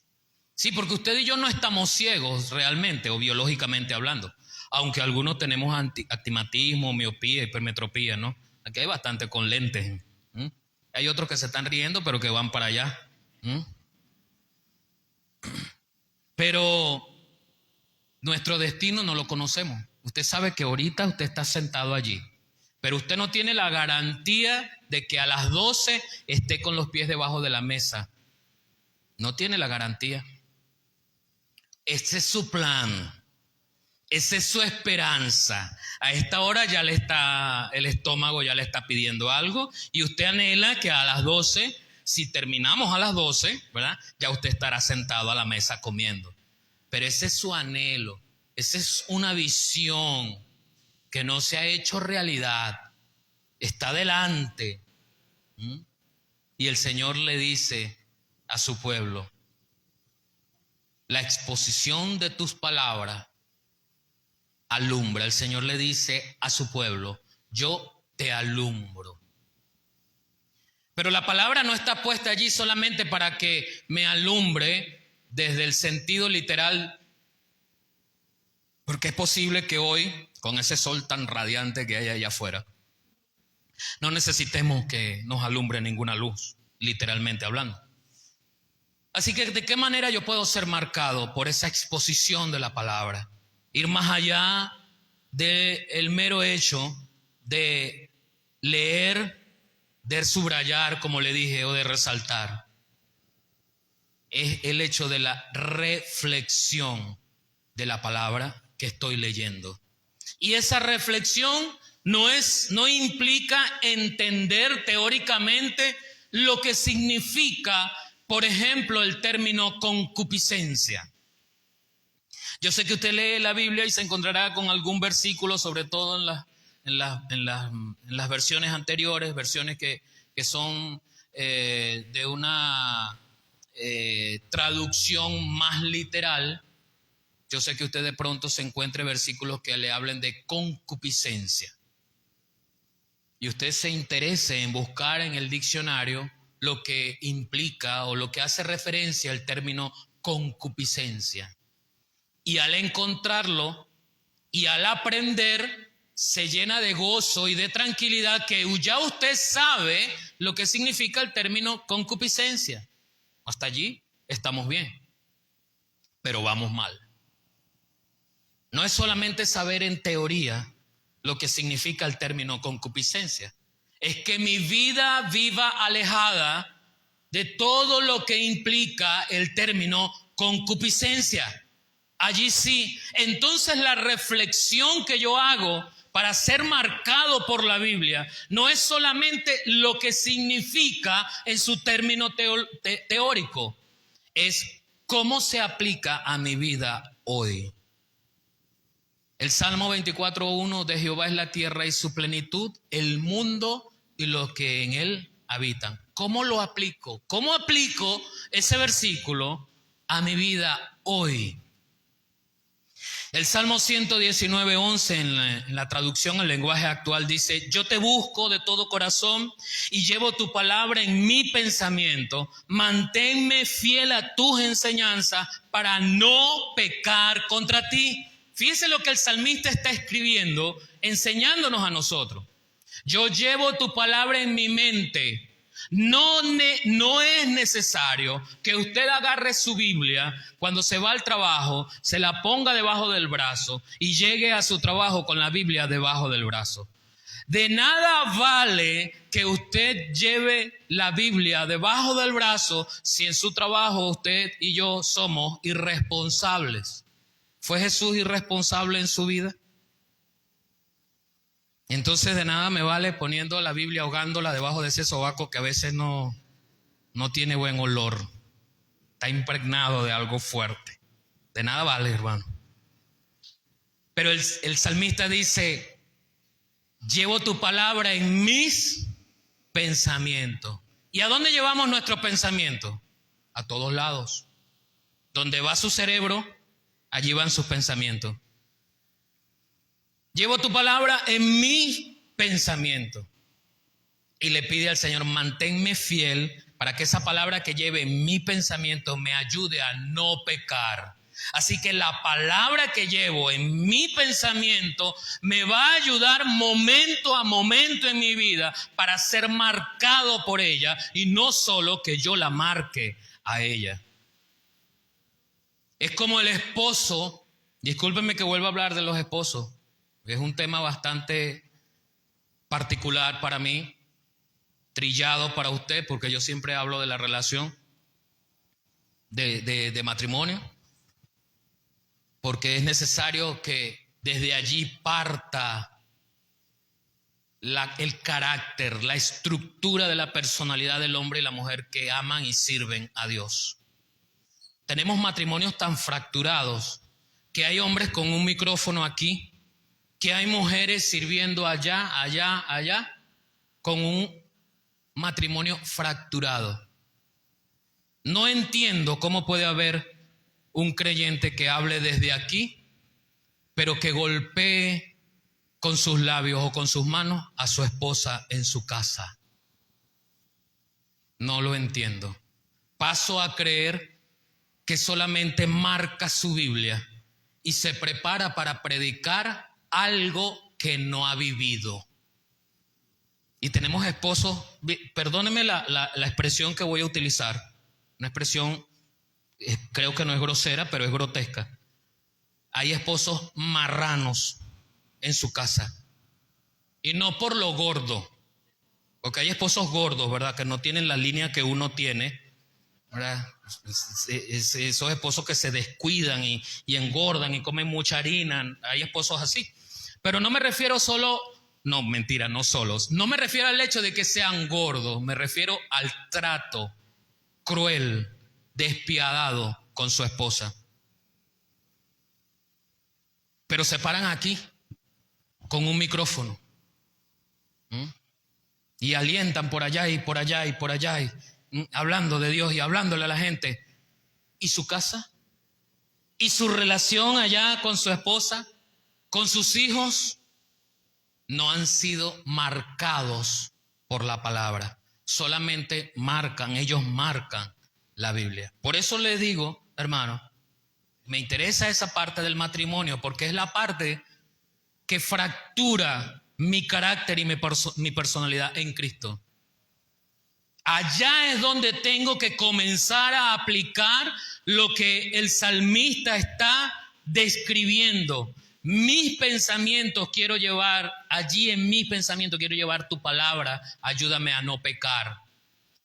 Sí, porque usted y yo no estamos ciegos realmente o biológicamente hablando. Aunque algunos tenemos astigmatismo, miopía, hipermetropía, ¿no? Aquí hay bastante con lentes. Hay otros que se están riendo, pero que van para allá. Pero nuestro destino no lo conocemos. Usted sabe que ahorita usted está sentado allí, pero usted no tiene la garantía de que a las 12 esté con los pies debajo de la mesa. No tiene la garantía. Ese es su plan. Esa es su esperanza. A esta hora ya el estómago ya le está pidiendo algo y usted anhela que a las 12, si terminamos a las 12, ¿verdad? Ya usted estará sentado a la mesa comiendo. Pero ese es su anhelo, esa es una visión que no se ha hecho realidad. Está delante. Y el Señor le dice a su pueblo, la exposición de tus palabras alumbra. El Señor le dice a su pueblo, yo te alumbro. Pero la palabra no está puesta allí solamente para que me alumbre desde el sentido literal, porque es posible que hoy, con ese sol tan radiante que hay allá afuera, no necesitemos que nos alumbre ninguna luz, literalmente hablando. Así que, ¿de qué manera yo puedo ser marcado por esa exposición de la palabra? Ir más allá del mero hecho de leer, de subrayar, como le dije, o de resaltar. Es el hecho de la reflexión de la palabra que estoy leyendo. Y esa reflexión no implica entender teóricamente lo que significa, por ejemplo, el término concupiscencia. Yo sé que usted lee la Biblia y se encontrará con algún versículo, sobre todo en las versiones anteriores, versiones que son de una traducción más literal. Yo sé que usted de pronto se encuentre versículos que le hablen de concupiscencia. Y usted se interese en buscar en el diccionario lo que implica o lo que hace referencia al término concupiscencia. Y al encontrarlo y al aprender, se llena de gozo y de tranquilidad que ya usted sabe lo que significa el término concupiscencia. Hasta allí estamos bien, pero vamos mal. No es solamente saber en teoría lo que significa el término concupiscencia. Es que mi vida viva alejada de todo lo que implica el término concupiscencia. Allí sí, entonces la reflexión que yo hago para ser marcado por la Biblia no es solamente lo que significa en su término teórico, es cómo se aplica a mi vida hoy. El Salmo 24:1, de Jehová es la tierra y su plenitud, el mundo y los que en él habitan. ¿Cómo lo aplico? ¿Cómo aplico ese versículo a mi vida hoy? El Salmo 119:11 en la traducción al lenguaje actual dice, yo te busco de todo corazón y llevo tu palabra en mi pensamiento, manténme fiel a tus enseñanzas para no pecar contra ti. Fíjese lo que el salmista está escribiendo, enseñándonos a nosotros. Yo llevo tu palabra en mi mente. No es necesario que usted agarre su Biblia cuando se va al trabajo, se la ponga debajo del brazo y llegue a su trabajo con la Biblia debajo del brazo. De nada vale que usted lleve la Biblia debajo del brazo si en su trabajo usted y yo somos irresponsables. ¿Fue Jesús irresponsable en su vida? Entonces de nada me vale poniendo la Biblia, ahogándola debajo de ese sobaco que a veces no tiene buen olor. Está impregnado de algo fuerte. De nada vale, hermano. Pero el salmista dice, llevo tu palabra en mis pensamientos. ¿Y a dónde llevamos nuestros pensamientos? A todos lados. Donde va su cerebro, allí van sus pensamientos. Llevo tu palabra en mi pensamiento. Y le pide al Señor, manténme fiel para que esa palabra que lleve en mi pensamiento me ayude a no pecar. Así que la palabra que llevo en mi pensamiento me va a ayudar momento a momento en mi vida para ser marcado por ella y no solo que yo la marque a ella. Es como el esposo, discúlpenme que vuelva a hablar de los esposos, es un tema bastante particular para mí. trillado para usted, porque yo siempre hablo de la relación de matrimonio, porque es necesario que desde allí parta el carácter, la estructura de la personalidad del hombre y la mujer que aman y sirven a Dios. Tenemos matrimonios tan fracturados que hay hombres con un micrófono aquí, que hay mujeres sirviendo allá, allá, allá, con un matrimonio fracturado. No entiendo cómo puede haber un creyente que hable desde aquí, pero que golpee con sus labios o con sus manos a su esposa en su casa. No lo entiendo. Paso a creer que solamente marca su Biblia y se prepara para predicar algo que no ha vivido. Y tenemos esposos, perdónenme la expresión que voy a utilizar, una expresión creo que no es grosera, pero es grotesca. Hay esposos marranos en su casa, y no por lo gordo, porque hay esposos gordos, ¿verdad?, que no tienen la línea que uno tiene, ¿verdad? Esos esposos que se descuidan y engordan y comen mucha harina, hay esposos así. Pero no me refiero solo, no, mentira, no solos, no me refiero al hecho de que sean gordos, me refiero al trato cruel, despiadado con su esposa. Pero se paran aquí con un micrófono y alientan por allá y por allá y por allá, hablando de Dios y hablándole a la gente. ¿Y su casa? ¿Y su relación allá con su esposa? ¿Con sus hijos? No han sido marcados por la palabra. Solamente ellos marcan la Biblia. Por eso les digo, hermano, me interesa esa parte del matrimonio, porque es la parte que fractura mi carácter y mi personalidad en Cristo. Allá es donde tengo que comenzar a aplicar lo que el salmista está describiendo. Mis pensamientos quiero llevar, allí en mis pensamientos quiero llevar tu palabra, ayúdame a no pecar.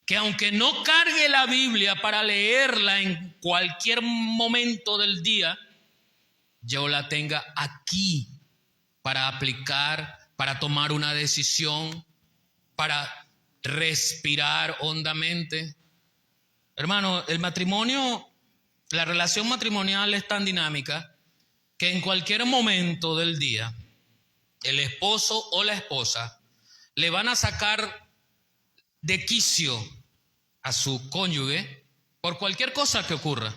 Que aunque no cargue la Biblia para leerla en cualquier momento del día, yo la tenga aquí para aplicar, para tomar una decisión, para respirar hondamente. Hermano, el matrimonio, la relación matrimonial es tan dinámica que en cualquier momento del día, el esposo o la esposa le van a sacar de quicio a su cónyuge por cualquier cosa que ocurra.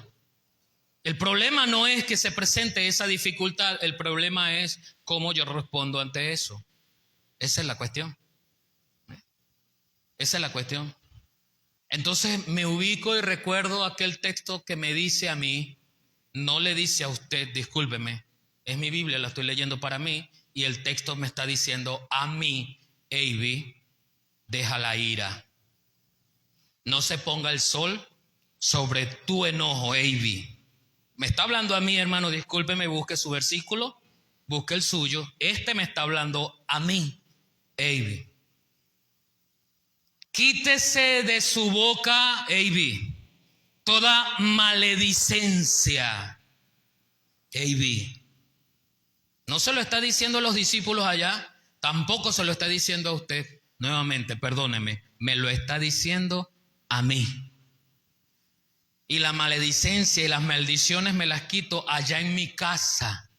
El problema no es que se presente esa dificultad, el problema es cómo yo respondo ante eso. Esa es la cuestión. Esa es la cuestión. Entonces me ubico y recuerdo aquel texto que me dice a mí, no le dice a usted, discúlpeme, es mi Biblia, la estoy leyendo para mí, y el texto me está diciendo a mí, Avi, deja la ira. No se ponga el sol sobre tu enojo, Avi. Me está hablando a mí, hermano, discúlpeme, busque su versículo, busque el suyo. Este me está hablando a mí, Avi. Quítese de su boca, Avi, toda maledicencia, Avi. No se lo está diciendo a los discípulos allá, tampoco se lo está diciendo a usted. Nuevamente, perdóneme, me lo está diciendo a mí. Y la maledicencia y las maldiciones me las quito allá en mi casa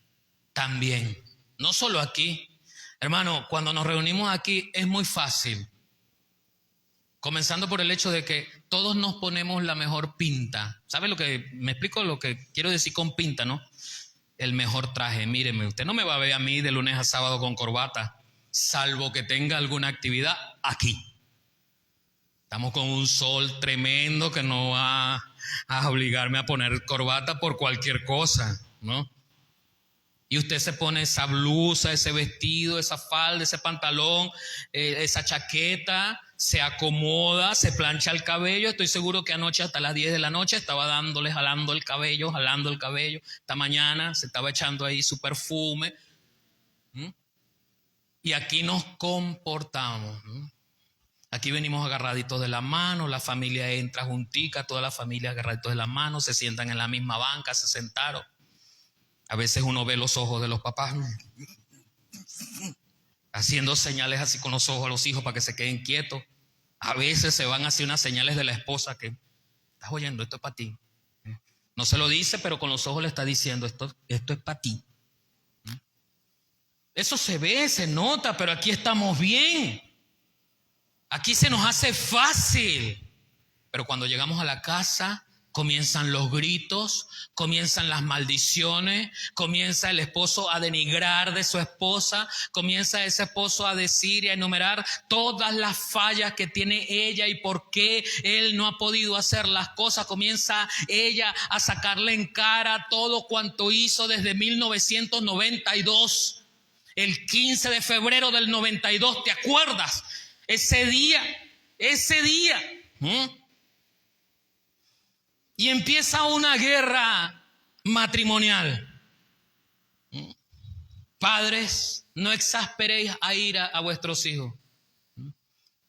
también. No solo aquí. Hermano, cuando nos reunimos aquí es muy fácil. Comenzando por el hecho de que todos nos ponemos la mejor pinta. ¿Sabe lo que me explico? Lo que quiero decir con pinta, ¿no? El mejor traje. Míreme, usted no me va a ver a mí de lunes a sábado con corbata, salvo que tenga alguna actividad aquí. Estamos con un sol tremendo que no va a obligarme a poner corbata por cualquier cosa, ¿no? Y usted se pone esa blusa, ese vestido, esa falda, ese pantalón, esa chaqueta, se acomoda, se plancha el cabello. Estoy seguro que anoche hasta las 10 de la noche estaba jalando el cabello. Esta mañana se estaba echando ahí su perfume. Y aquí nos comportamos. Aquí venimos agarraditos de la mano, la familia entra juntica, toda la familia agarraditos de la mano, se sientan en la misma banca, se sentaron. A veces uno ve los ojos de los papás haciendo señales así con los ojos a los hijos para que se queden quietos. A veces se van así unas señales de la esposa que, estás oyendo, esto es para ti. No se lo dice, pero con los ojos le está diciendo, esto es para ti. Eso se ve, se nota, pero aquí estamos bien. Aquí se nos hace fácil. Pero cuando llegamos a la casa, comienzan los gritos, comienzan las maldiciones, comienza el esposo a denigrar de su esposa, comienza ese esposo a decir y a enumerar todas las fallas que tiene ella y por qué él no ha podido hacer las cosas. Comienza ella a sacarle en cara todo cuanto hizo desde 1992. El 15 de febrero del 92, ¿te acuerdas? Ese día. Y empieza una guerra matrimonial. Padres, no exasperéis a ira a vuestros hijos.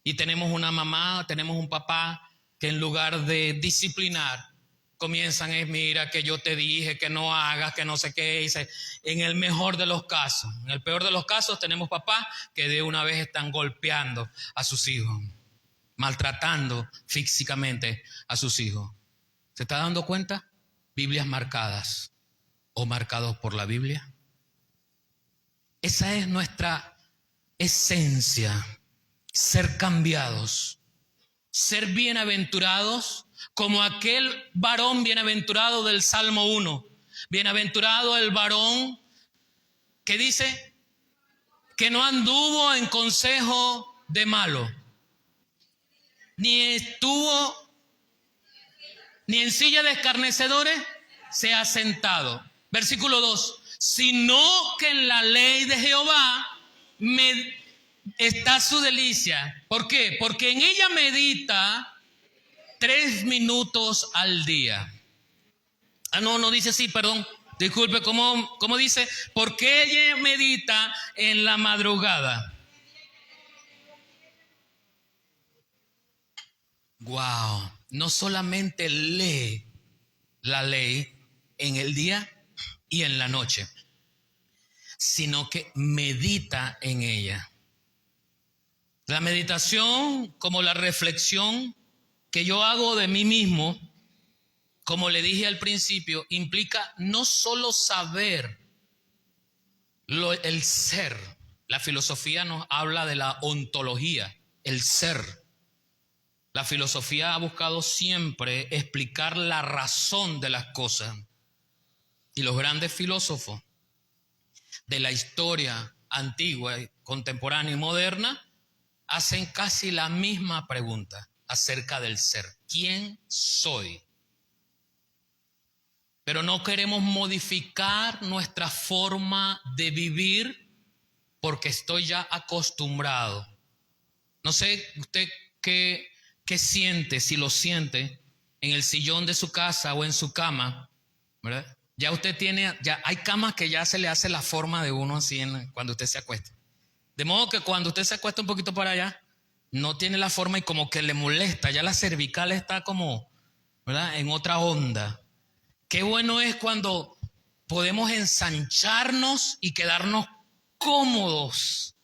Y tenemos una mamá, tenemos un papá que en lugar de disciplinar, comienzan mira que yo te dije que no hagas, que no sé qué. Dice, en el mejor de los casos, en el peor de los casos tenemos papás que de una vez están golpeando a sus hijos, maltratando físicamente a sus hijos. ¿Se está dando cuenta? Biblias marcadas o marcados por la Biblia. Esa es nuestra esencia, ser cambiados, ser bienaventurados como aquel varón bienaventurado del Salmo 1. Bienaventurado el varón que dice que no anduvo en consejo de malo, ni estuvo ni en silla de escarnecedores se ha sentado. Versículo 2. Sino que en la ley de Jehová está su delicia. ¿Por qué? Porque en ella medita 3 minutos al día. No dice así, perdón. Disculpe, ¿cómo dice? Porque ella medita en la madrugada. Wow. No solamente lee la ley en el día y en la noche, sino que medita en ella. La meditación, como la reflexión que yo hago de mí mismo, como le dije al principio, implica no solo saber el ser. La filosofía nos habla de la ontología, el ser. La filosofía ha buscado siempre explicar la razón de las cosas. Y los grandes filósofos de la historia antigua, contemporánea y moderna hacen casi la misma pregunta acerca del ser. ¿Quién soy? Pero no queremos modificar nuestra forma de vivir porque estoy ya acostumbrado. No sé usted qué siente, si lo siente en el sillón de su casa o en su cama, ¿verdad? Ya usted hay camas que ya se le hace la forma de uno así cuando usted se acuesta. De modo que cuando usted se acuesta un poquito para allá, no tiene la forma y como que le molesta, ya la cervical está como, ¿verdad?, en otra onda. Qué bueno es cuando podemos ensancharnos y quedarnos cómodos.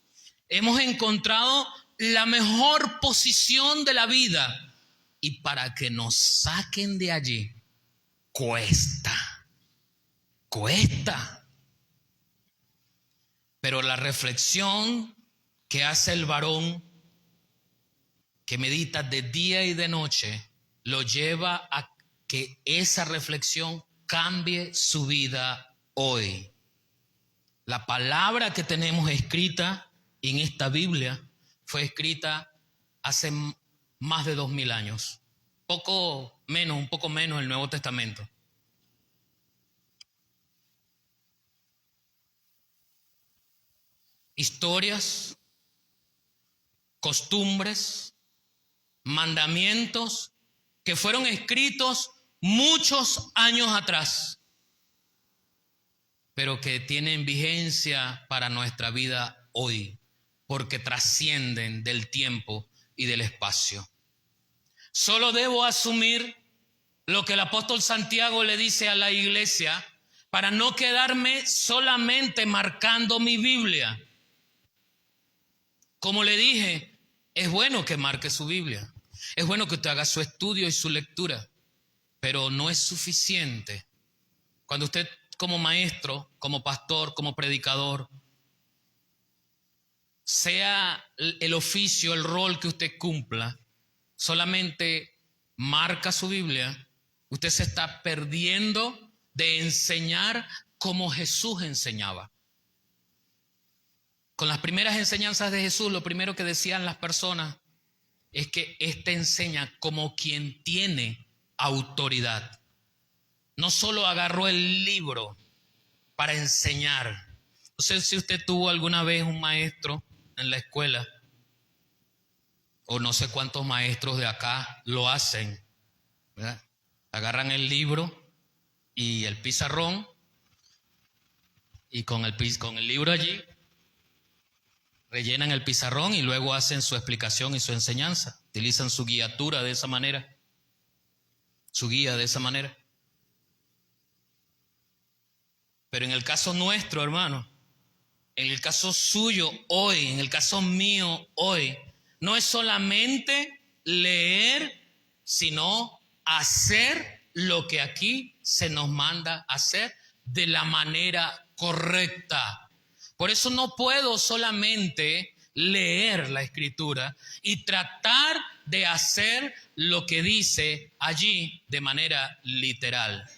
Hemos encontrado la mejor posición de la vida. Y para que nos saquen de allí, cuesta. Pero la reflexión que hace el varón, que medita de día y de noche, lo lleva a que esa reflexión cambie su vida hoy. La palabra que tenemos escrita en esta Biblia fue escrita hace más de 2000 años. Un poco menos el Nuevo Testamento. Historias, costumbres, mandamientos que fueron escritos muchos años atrás, pero que tienen vigencia para nuestra vida hoy, porque trascienden del tiempo y del espacio. Solo debo asumir lo que el apóstol Santiago le dice a la iglesia para no quedarme solamente marcando mi Biblia. Como le dije, es bueno que marque su Biblia. Es bueno que usted haga su estudio y su lectura, pero no es suficiente. Cuando usted como maestro, como pastor, como predicador, sea el oficio, el rol que usted cumpla, solamente marca su Biblia, usted se está perdiendo de enseñar como Jesús enseñaba. Con las primeras enseñanzas de Jesús, lo primero que decían las personas es que éste enseña como quien tiene autoridad. No solo agarró el libro para enseñar. No sé si usted tuvo alguna vez un maestro en la escuela, o no sé cuántos maestros de acá lo hacen, ¿verdad? Agarran el libro y el pizarrón y con el libro allí rellenan el pizarrón y luego hacen su explicación y su enseñanza. Utilizan su guiatura de esa manera, su guía de esa manera. Pero en el caso nuestro, hermano, en el caso suyo hoy, en el caso mío hoy, no es solamente leer, sino hacer lo que aquí se nos manda hacer de la manera correcta. Por eso no puedo solamente leer la Escritura y tratar de hacer lo que dice allí de manera literal.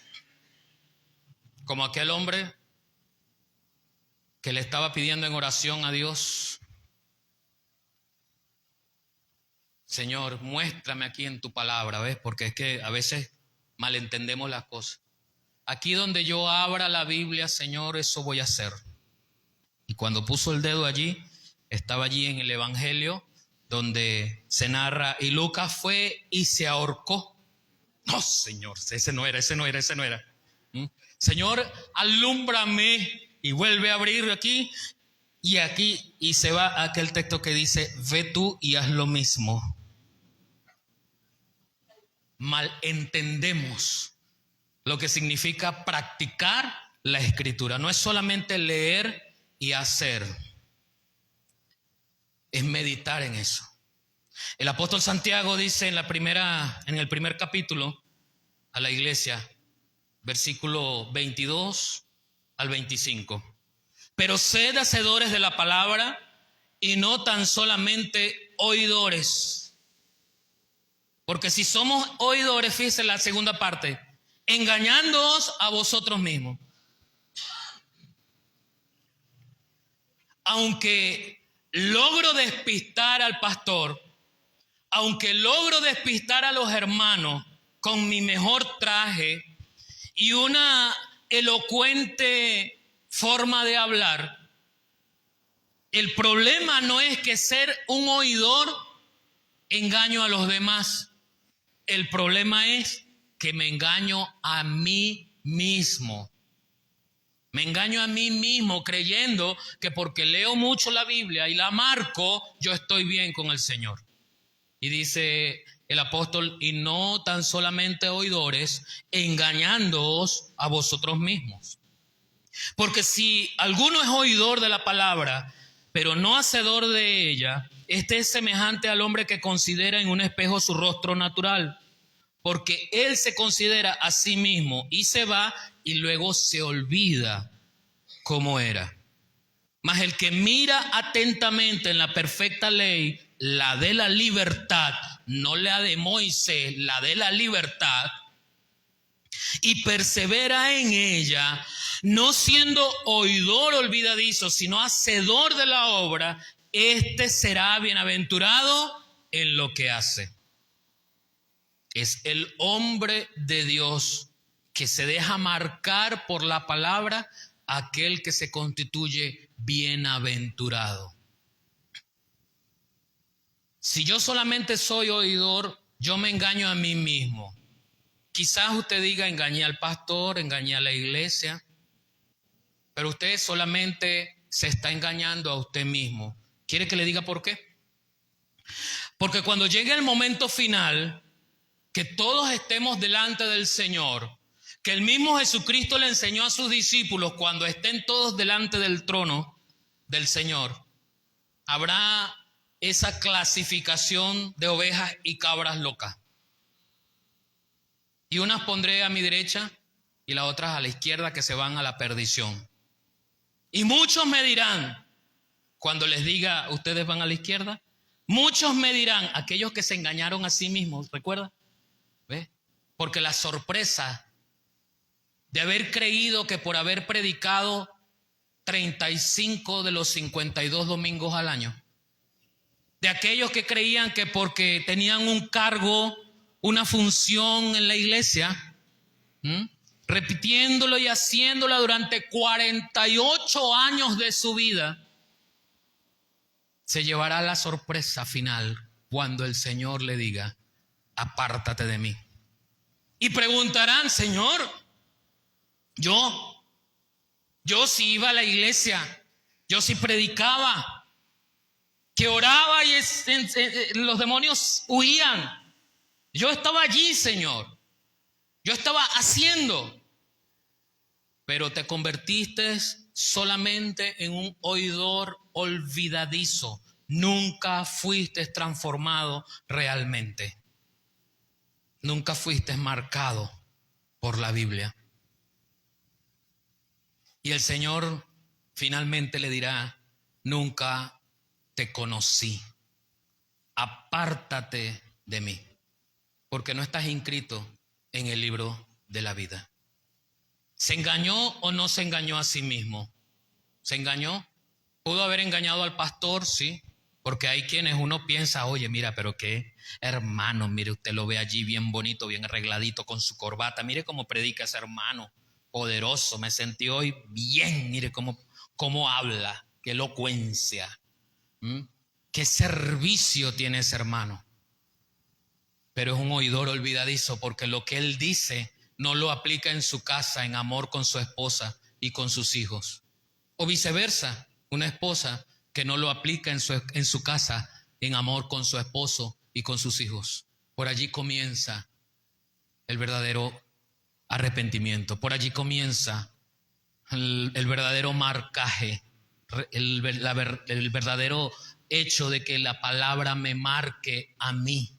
Como aquel hombre que le estaba pidiendo en oración a Dios: Señor, muéstrame aquí en tu palabra, ¿ves? Porque es que a veces malentendemos las cosas. Aquí donde yo abra la Biblia, Señor, eso voy a hacer. Y cuando puso el dedo allí, estaba allí en el Evangelio donde se narra, y Lucas fue y se ahorcó. No, Señor, ese no era. Señor, alúmbrame, y vuelve a abrir aquí, y se va a aquel texto que dice: ve tú y haz lo mismo. Malentendemos lo que significa practicar la Escritura. No es solamente leer y hacer, es meditar en eso. El apóstol Santiago dice en el primer capítulo a la iglesia, versículo 22 al 25: pero sed hacedores de la palabra y no tan solamente oidores. Porque si somos oidores, fíjense la segunda parte, engañándoos a vosotros mismos. Aunque logro despistar al pastor, aunque logro despistar a los hermanos con mi mejor traje y una elocuente forma de hablar, el problema no es que ser un oidor engaño a los demás. El problema es que me engaño a mí mismo. Me engaño a mí mismo creyendo que porque leo mucho la Biblia y la marco, yo estoy bien con el Señor. Y dice el apóstol: y no tan solamente oidores, engañándoos a vosotros mismos. Porque si alguno es oidor de la palabra, pero no hacedor de ella, este es semejante al hombre que considera en un espejo su rostro natural. Porque él se considera a sí mismo y se va y luego se olvida cómo era. Mas el que mira atentamente en la perfecta ley, la de la libertad, no la de Moisés, la de la libertad, y persevera en ella, no siendo oidor olvidadizo, sino hacedor de la obra, este será bienaventurado en lo que hace. Es el hombre de Dios que se deja marcar por la palabra, aquel que se constituye bienaventurado. Si yo solamente soy oidor, yo me engaño a mí mismo. Quizás usted diga: engañé al pastor, engañé a la iglesia, pero usted solamente se está engañando a usted mismo. ¿Quiere que le diga por qué? Porque cuando llegue el momento final, que todos estemos delante del Señor, que el mismo Jesucristo le enseñó a sus discípulos, cuando estén todos delante del trono del Señor, habrá esa clasificación de ovejas y cabras locas. Y unas pondré a mi derecha y las otras a la izquierda, que se van a la perdición. Y muchos me dirán, cuando les diga, ustedes van a la izquierda, muchos me dirán, aquellos que se engañaron a sí mismos, ¿recuerda? ¿Ve? Porque la sorpresa de haber creído que por haber predicado 35 de los 52 domingos al año, de aquellos que creían que porque tenían un cargo, una función en la iglesia, repitiéndolo y haciéndolo durante 48 años de su vida, se llevará la sorpresa final cuando el Señor le diga, apártate de mí. Y preguntarán, Señor, yo sí iba a la iglesia, yo sí predicaba, que oraba y los demonios huían. Yo estaba allí, Señor, yo estaba haciendo, pero te convertiste solamente en un oidor olvidadizo. Nunca fuiste transformado realmente. Nunca fuiste marcado por la Biblia. Y el Señor finalmente le dirá, nunca te conocí. Apártate de mí, porque no estás inscrito en el libro de la vida. ¿Se engañó o no se engañó a sí mismo? ¿Se engañó? ¿Pudo haber engañado al pastor? Sí, porque hay quienes uno piensa, oye, mira, pero qué hermano, mire, usted lo ve allí bien bonito, bien arregladito con su corbata, mire cómo predica ese hermano, poderoso, me sentí hoy bien, mire cómo habla, qué elocuencia, qué servicio tiene ese hermano. Pero es un oidor olvidadizo, porque lo que él dice no lo aplica en su casa, en amor con su esposa y con sus hijos. O viceversa, una esposa que no lo aplica en su casa, en amor con su esposo y con sus hijos. Por allí comienza el verdadero arrepentimiento. Por allí comienza el verdadero marcaje, el verdadero hecho de que la palabra me marque a mí.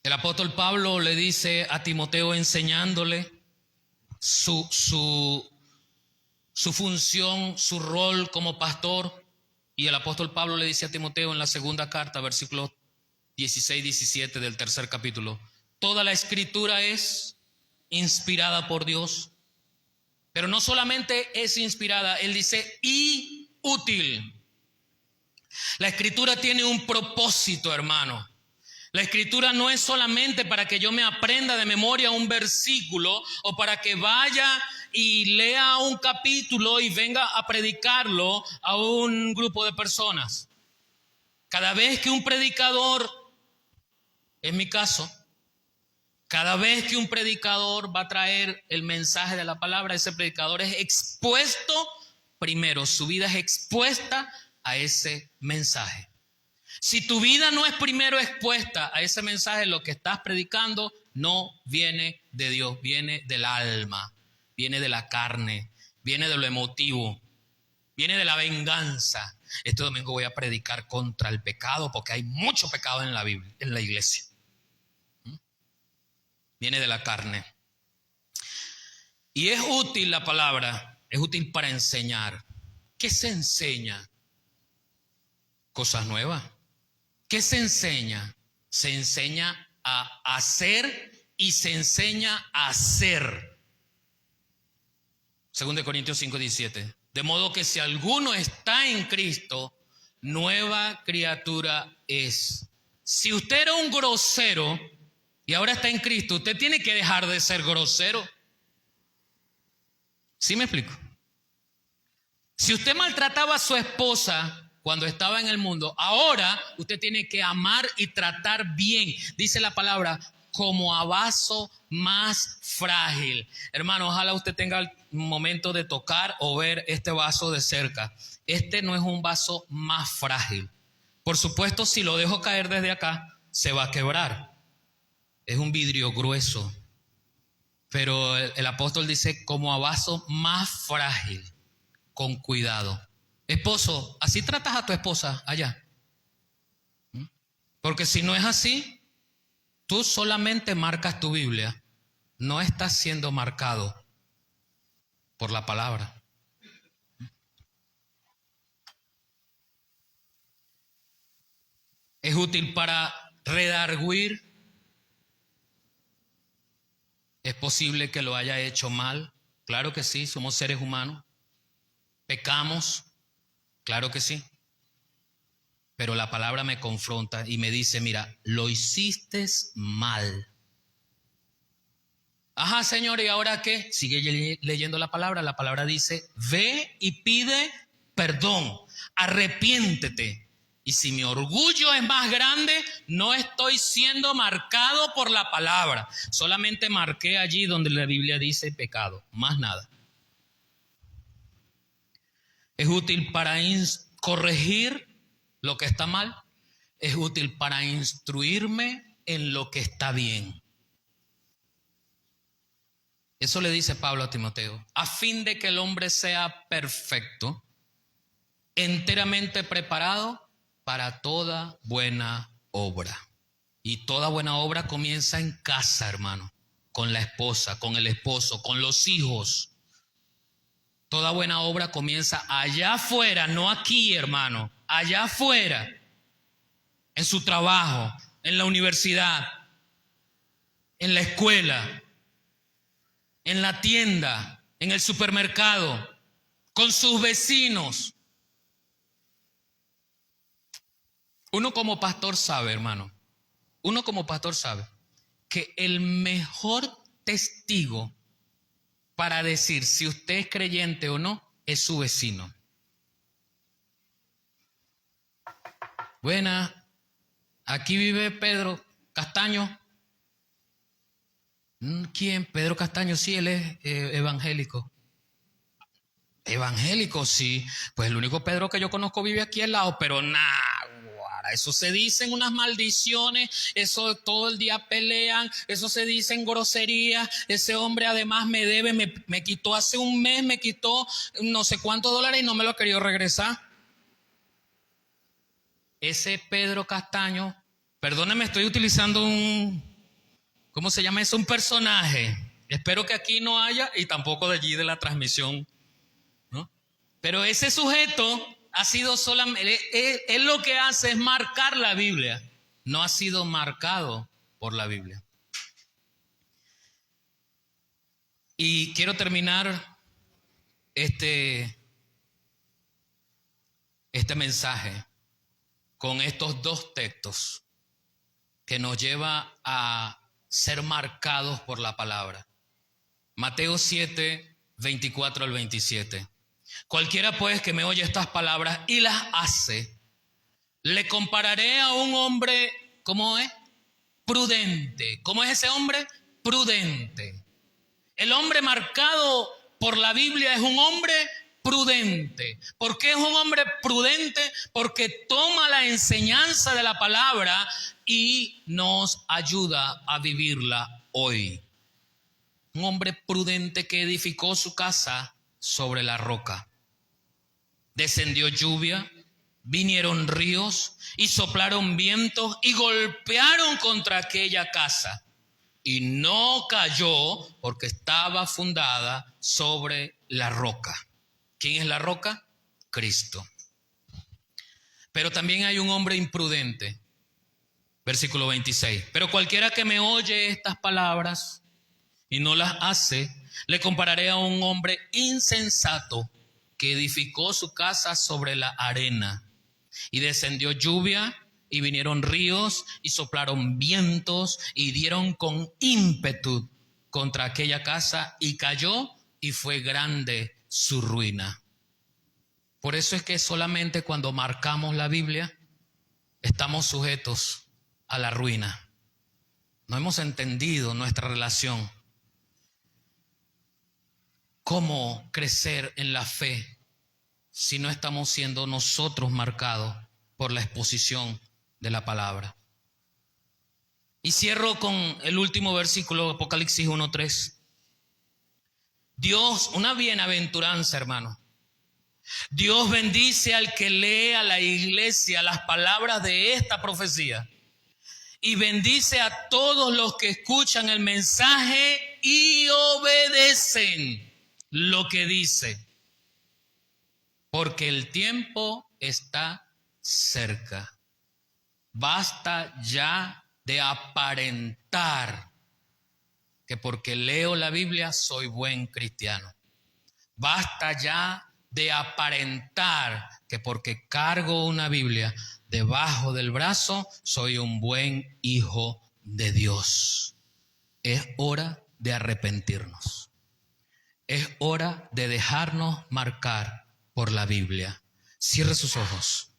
El apóstol Pablo le dice a Timoteo, enseñándole su función, su rol como pastor, y el apóstol Pablo le dice a Timoteo en la segunda carta, versículos 16-17 del tercer capítulo, toda la escritura es inspirada por Dios, pero no solamente es inspirada, él dice y útil. La escritura tiene un propósito, hermano. La escritura no es solamente para que yo me aprenda de memoria un versículo o para que vaya y lea un capítulo y venga a predicarlo a un grupo de personas. Cada vez que un predicador, en mi caso, cada vez que un predicador va a traer el mensaje de la palabra, ese predicador es expuesto primero, su vida es expuesta a ese mensaje. Si tu vida no es primero expuesta a ese mensaje, lo que estás predicando no viene de Dios, viene del alma, viene de la carne, viene de lo emotivo, viene de la venganza. Este domingo voy a predicar contra el pecado porque hay mucho pecado en la Biblia, en la iglesia. Viene de la carne. Y es útil la palabra, es útil para enseñar. ¿Qué se enseña? Cosas nuevas. ¿Qué se enseña? Se enseña a hacer y se enseña a hacer. 2 Corintios 5:17. De modo que si alguno está en Cristo, nueva criatura es. Si usted era un grosero y ahora está en Cristo, usted tiene que dejar de ser grosero. ¿Sí me explico? Si usted maltrataba a su esposa cuando estaba en el mundo, ahora usted tiene que amar y tratar bien. Dice la palabra, como a vaso más frágil. Hermano, ojalá usted tenga el momento de tocar o ver este vaso de cerca. Este no es un vaso más frágil. Por supuesto, si lo dejo caer desde acá, se va a quebrar. Es un vidrio grueso. Pero el apóstol dice, como a vaso más frágil, con cuidado. Esposo, así tratas a tu esposa allá. Porque si no es así, tú solamente marcas tu Biblia. No estás siendo marcado por la palabra. Es útil para redarguir. Es posible que lo haya hecho mal. Claro que sí, somos seres humanos. Pecamos. Claro que sí. Pero la palabra me confronta y me dice, mira, lo hiciste mal. Ajá, Señor, ¿y ahora qué? Sigue leyendo la palabra dice, ve y pide perdón, arrepiéntete. Y si mi orgullo es más grande, no estoy siendo marcado por la palabra. Solamente marqué allí donde la Biblia dice pecado, más nada. Es útil para corregir lo que está mal. Es útil para instruirme en lo que está bien. Eso le dice Pablo a Timoteo, a fin de que el hombre sea perfecto, enteramente preparado para toda buena obra. Y toda buena obra comienza en casa, hermano, con la esposa, con el esposo, con los hijos. Toda buena obra comienza allá afuera, no aquí, hermano, allá afuera, en su trabajo, en la universidad, en la escuela, en la tienda, en el supermercado, con sus vecinos. Uno como pastor sabe, hermano, uno como pastor sabe que el mejor testigo para decir si usted es creyente o no es su vecino. Buena, aquí vive Pedro Castaño. ¿Quién? Pedro Castaño, sí, él es evangélico. Evangélico, sí. Pues el único Pedro que yo conozco vive aquí al lado, pero nada. Eso se dicen unas maldiciones, eso todo el día pelean, eso se dicen groserías. Ese hombre además me debe, me quitó hace un mes, me quitó no sé cuántos dólares y no me lo ha querido regresar. Ese Pedro Castaño, perdóneme, estoy utilizando ¿cómo se llama eso? Un personaje. Espero que aquí no haya y tampoco de allí de la transmisión, ¿no? Pero ese sujeto ha sido solamente, él lo que hace es marcar la Biblia, no ha sido marcado por la Biblia. Y quiero terminar este mensaje con estos dos textos que nos lleva a ser marcados por la palabra. Mateo 7, 24 al 27. Cualquiera pues que me oye estas palabras y las hace, le compararé a un hombre, ¿cómo es? Prudente. ¿Cómo es ese hombre? Prudente. El hombre marcado por la Biblia es un hombre prudente. ¿Por qué es un hombre prudente? Porque toma la enseñanza de la palabra y nos ayuda a vivirla hoy. Un hombre prudente que edificó su casa sobre la roca. Descendió lluvia, vinieron ríos y soplaron vientos y golpearon contra aquella casa. Y no cayó porque estaba fundada sobre la roca. ¿Quién es la roca? Cristo. Pero también hay un hombre imprudente. Versículo 26. Pero cualquiera que me oye estas palabras y no las hace, le compararé a un hombre insensato que edificó su casa sobre la arena. Y descendió lluvia y vinieron ríos y soplaron vientos y dieron con ímpetu contra aquella casa y cayó y fue grande su ruina. Por eso es que solamente cuando marcamos la Biblia estamos sujetos a la ruina. No hemos entendido nuestra relación. ¿Cómo crecer en la fe si no estamos siendo nosotros marcados por la exposición de la palabra. Y cierro con el último versículo de Apocalipsis 1:3. Dios, una bienaventuranza, hermano. Dios bendice al que lee a la iglesia las palabras de esta profecía y bendice a todos los que escuchan el mensaje y obedecen lo que dice, porque el tiempo está cerca. Basta ya de aparentar que porque leo la Biblia soy buen cristiano. Basta ya de aparentar que porque cargo una Biblia debajo del brazo soy un buen hijo de Dios. Es hora de arrepentirnos. Es hora de dejarnos marcar por la Biblia. Cierre sus ojos.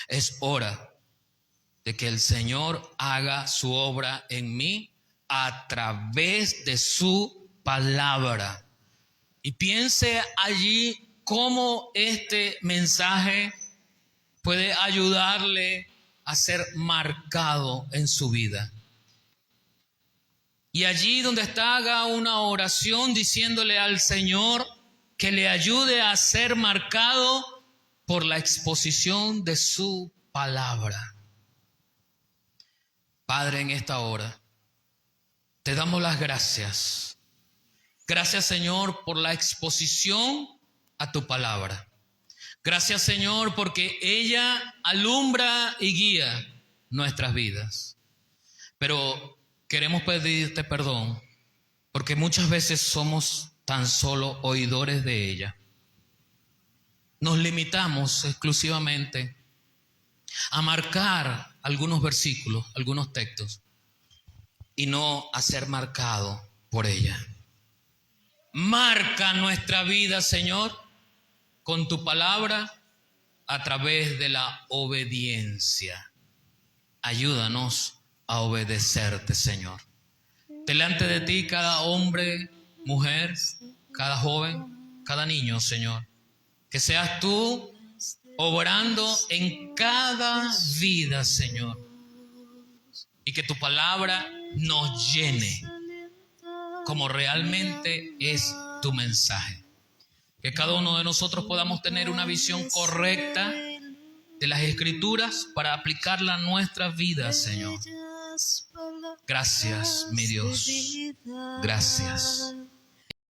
Es hora de que el Señor haga su obra en mí a través de su palabra. Y piense allí cómo este mensaje puede ayudarle a ser marcado en su vida. Y allí donde está, haga una oración diciéndole al Señor que le ayude a ser marcado por la exposición de su palabra. Padre, en esta hora te damos las gracias. Gracias, Señor, por la exposición a tu palabra. Gracias, Señor, porque ella alumbra y guía nuestras vidas. Pero queremos pedirte perdón porque muchas veces somos tan solo oidores de ella. Nos limitamos exclusivamente a marcar algunos versículos, algunos textos, y no a ser marcado por ella. Marca nuestra vida, Señor, con tu palabra a través de la obediencia. Ayúdanos a obedecerte, Señor. Delante de ti cada hombre, mujer, cada joven, cada niño, Señor. Que seas tú obrando en cada vida, Señor. Y que tu palabra nos llene como realmente es tu mensaje. Que cada uno de nosotros podamos tener una visión correcta de las Escrituras para aplicarla a nuestras vidas, Señor. Gracias, mi Dios. Gracias.